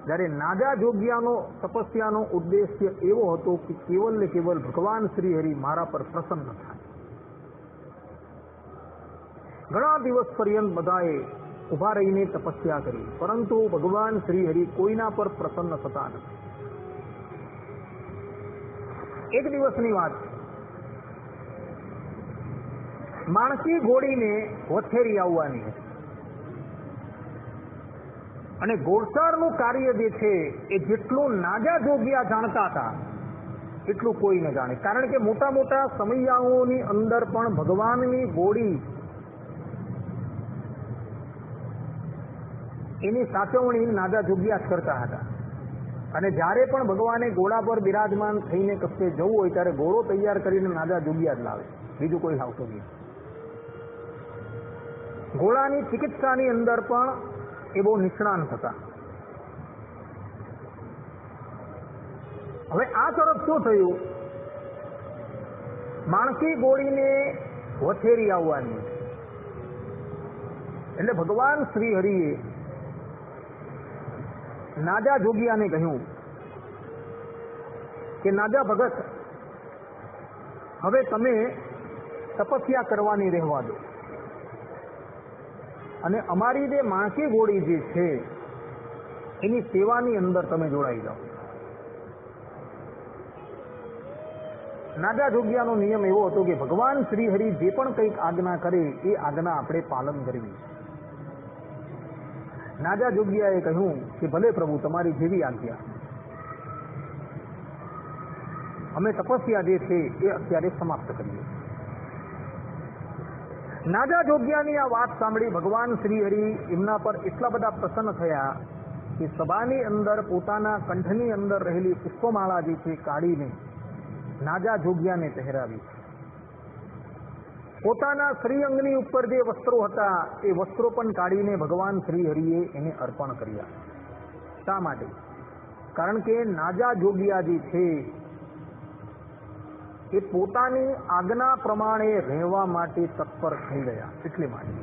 જ્યારે નાગા જોગ્યાનો તપસ્યાનો ઉદ્દેશ્ય એવો હતો કે કેવલ ને કેવલ ભગવાન શ્રી હરિ મારા પર પ્રસન્ન થાય. ઘણા દિવસ પર્યંત બધાએ ઉભા રહીને તપસ્યા કરી, પરંતુ ભગવાન શ્રી હરિ કોઈના પર પ્રસન્ન થતા નથી. એક દિવસની વાત, માણસી ઘોડીને વથેરી આવવાની હતી અને ઘોડસારનું કાર્ય જે છે એ જેટલું નાગા જોગ્યા જાણતા હતા એટલું કોઈ ન જાણે. કારણ કે મોટા મોટા સમૈયાઓની અંદર પણ ભગવાનની ઘોડી એની સાચવણી નાગા જોગ્યા જ કરતા હતા. અને જ્યારે પણ ભગવાને ઘોડા પર બિરાજમાન થઈને કશે જવું હોય ત્યારે ઘોડો તૈયાર કરીને નાગા જોગ્યા જ લાવે, બીજું કોઈ લાવતું નહીં. ઘોડાની ચિકિત્સાની અંદર પણ એ બહુ નિષ્ણાંત હતા. હવે આ તરફ શું થયું, માણસી ઘોડીને વથેરી આવવાની એટલે ભગવાન શ્રી હરિએ નાગા જોગિયાને કહ્યું કે નાગા ભગત, હવે તમે તપસ્યા કરવાની રહેવા દો અને અમારી જે માણસી ઘોડી જે છે એની સેવાની અંદર તમે જોડાઈ જાઓ. નાગા જોગ્યાનો નિયમ એવો હતો કે ભગવાન શ્રી હરિ જે પણ કંઈક આજ્ઞા કરે એ આજ્ઞા આપણે પાલન કરવી. નાગા જોગ્યાએ કહ્યું કે ભલે પ્રભુ, તમારી જેવી આજ્ઞા. અમે તપસ્યા જે છે એ અત્યારે સમાપ્ત કરીએ. નાગા જોગ્યાની આ વાત સાંભળી ભગવાન શ્રી હરિ એમના પર એટલા બધા પ્રસન્ન થયા કે સભાની અંદર પોતાના કંઠની અંદર રહેલી પુષ્પમાળા જે છે કાઢીને નાગા જોગ્યાને પહેરાવી. પોતાના શ્રીઅંગની ઉપર જે વસ્ત્રો હતા એ વસ્ત્રો પણ કાઢીને ભગવાન શ્રી હરિએ એને અર્પણ કર્યા. શા માટે? કારણ કે નાગા જોગ્યા જે છે એ પોતાની આજ્ઞા પ્રમાણે રહેવા માટે તત્પર થઈ ગયા, એટલે માટે.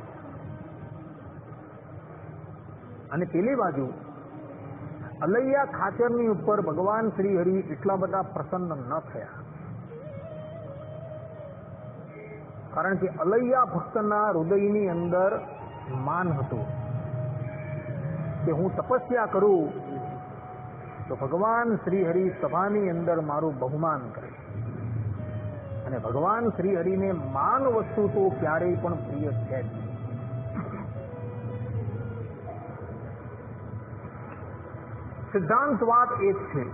અને પેલી બાજુ અલૈયા ખાચરની ઉપર ભગવાન શ્રી હરિ એટલા બધા પ્રસન્ન ન થયા. કારણ કે અલૈયા ભક્તના હૃદયની અંદર માન હતું કે હું તપસ્યા કરું તો ભગવાન શ્રી હરિ સભાની અંદર મારું બહુમાન કરે. અને ભગવાન શ્રી હરિને માન વસ્તુ તો ક્યારેય પણ પ્રિય છે જ નહીં. સિદ્ધાંત વાત એ જ છે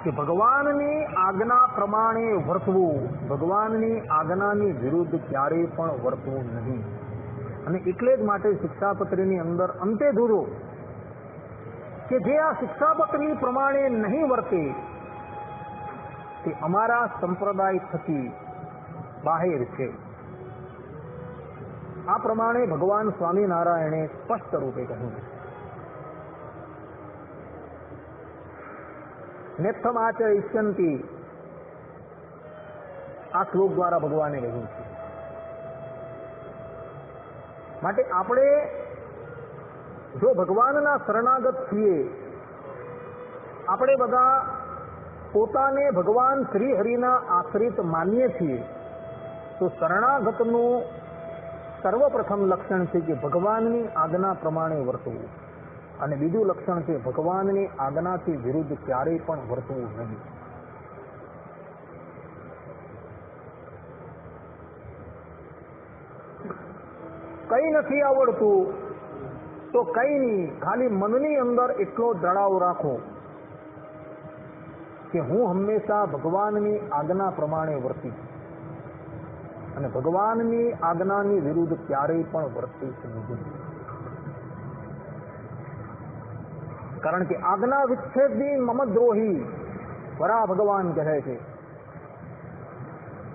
કે ભગવાનની આજ્ઞા પ્રમાણે વર્તવું, ભગવાનની આજ્ઞાની વિરુદ્ધ ક્યારેય પણ વર્તવું નહીં. અને એટલે જ માટે શિક્ષાપત્રીની અંદર અંતે જોજો કે જે આ શિક્ષાપત્રી પ્રમાણે નહીં વર્તે તે અમારા સંપ્રદાય થકી બહાર છે. આ પ્રમાણે ભગવાન સ્વામિનારાયણે સ્પષ્ટ રૂપે કહ્યું. નેત્થમાચરિષ્યંતિ આ શ્લોક દ્વારા ભગવાને કહ્યું છે. માટે આપણે જો ભગવાનના શરણાગત છીએ, આપણે બધા પોતાને ભગવાન શ્રી હરિના આશ્રિત માનીએ છીએ, તો શરણાગતનું સર્વપ્રથમ લક્ષણ છે કે ભગવાનની આજ્ઞા પ્રમાણે વર્તવું, અને બીજું લક્ષણ છે ભગવાનની આજ્ઞાથી વિરુદ્ધ ક્યારેય પણ વર્તવું નહીં. કઈ નથી આવડતું તો કઈ નહીં, ખાલી મનની અંદર એટલો દડાવ રાખો કે હું હંમેશા ભગવાનની આજ્ઞા પ્રમાણે વર્તીશ અને ભગવાનની આજ્ઞાની વિરુદ્ધ ક્યારેય પણ વર્તીશ નહીં. કારણ કે આજ્ઞા વિચ્છેદી મમ દ્રોહી વરા ભગવાન કહે છે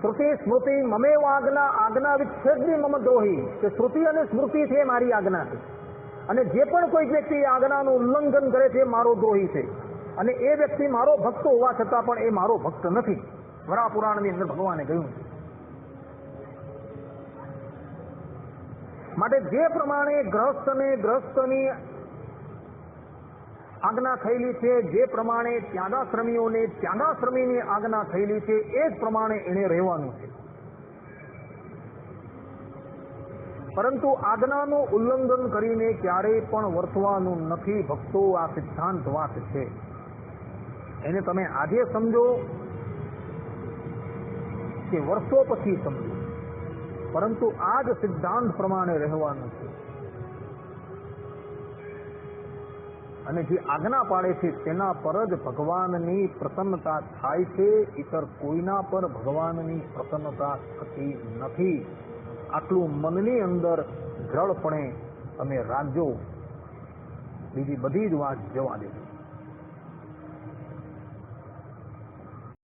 શ્રુતિ સ્મૃતિ મમેવ આજ્ઞા આજ્ઞા વિચ્છેદની મમ દ્રોહી, કે શ્રુતિ અને સ્મૃતિ છે મારી આજ્ઞા છે, અને જે પણ કોઈ વ્યક્તિ આજ્ઞાનું ઉલ્લંઘન કરે છે મારો દ્રોહી છે, અને એ વ્યક્તિ મારો ભક્ત હોવા છતાં પણ એ મારો ભક્ત નથી. વરાહ પુરાણની અંદર ભગવાને કહ્યું છે. માટે જે પ્રમાણે ગ્રહસ્થને ગ્રહસ્થની આજ્ઞા થયેલી છે, જે પ્રમાણે ત્યાગાશ્રમીઓને ત્યાગાશ્રમીની આજ્ઞા થયેલી છે, એ જ પ્રમાણે એને રહેવાનું છે. પરંતુ આજ્ઞાનું ઉલ્લંઘન કરીને ક્યારેય પણ વર્તવાનું નથી. ભક્તો, આ સિદ્ધાંત વાત છે. એને તમે આજે સમજો કે વર્ષો પછી સમજો, પરંતુ આ જ સિદ્ધાંત પ્રમાણે રહેવાનું છે. અને જે આજ્ઞા પાડે છે તેના પર જ ભગવાનની પ્રસન્નતા થાય છે, ઇતર કોઈના પર ભગવાનની પ્રસન્નતા થતી નથી. આટલું મનની અંદર દ્રઢપણે તમે રાખજો, બીજી બધી જ વાત જવા દેજો.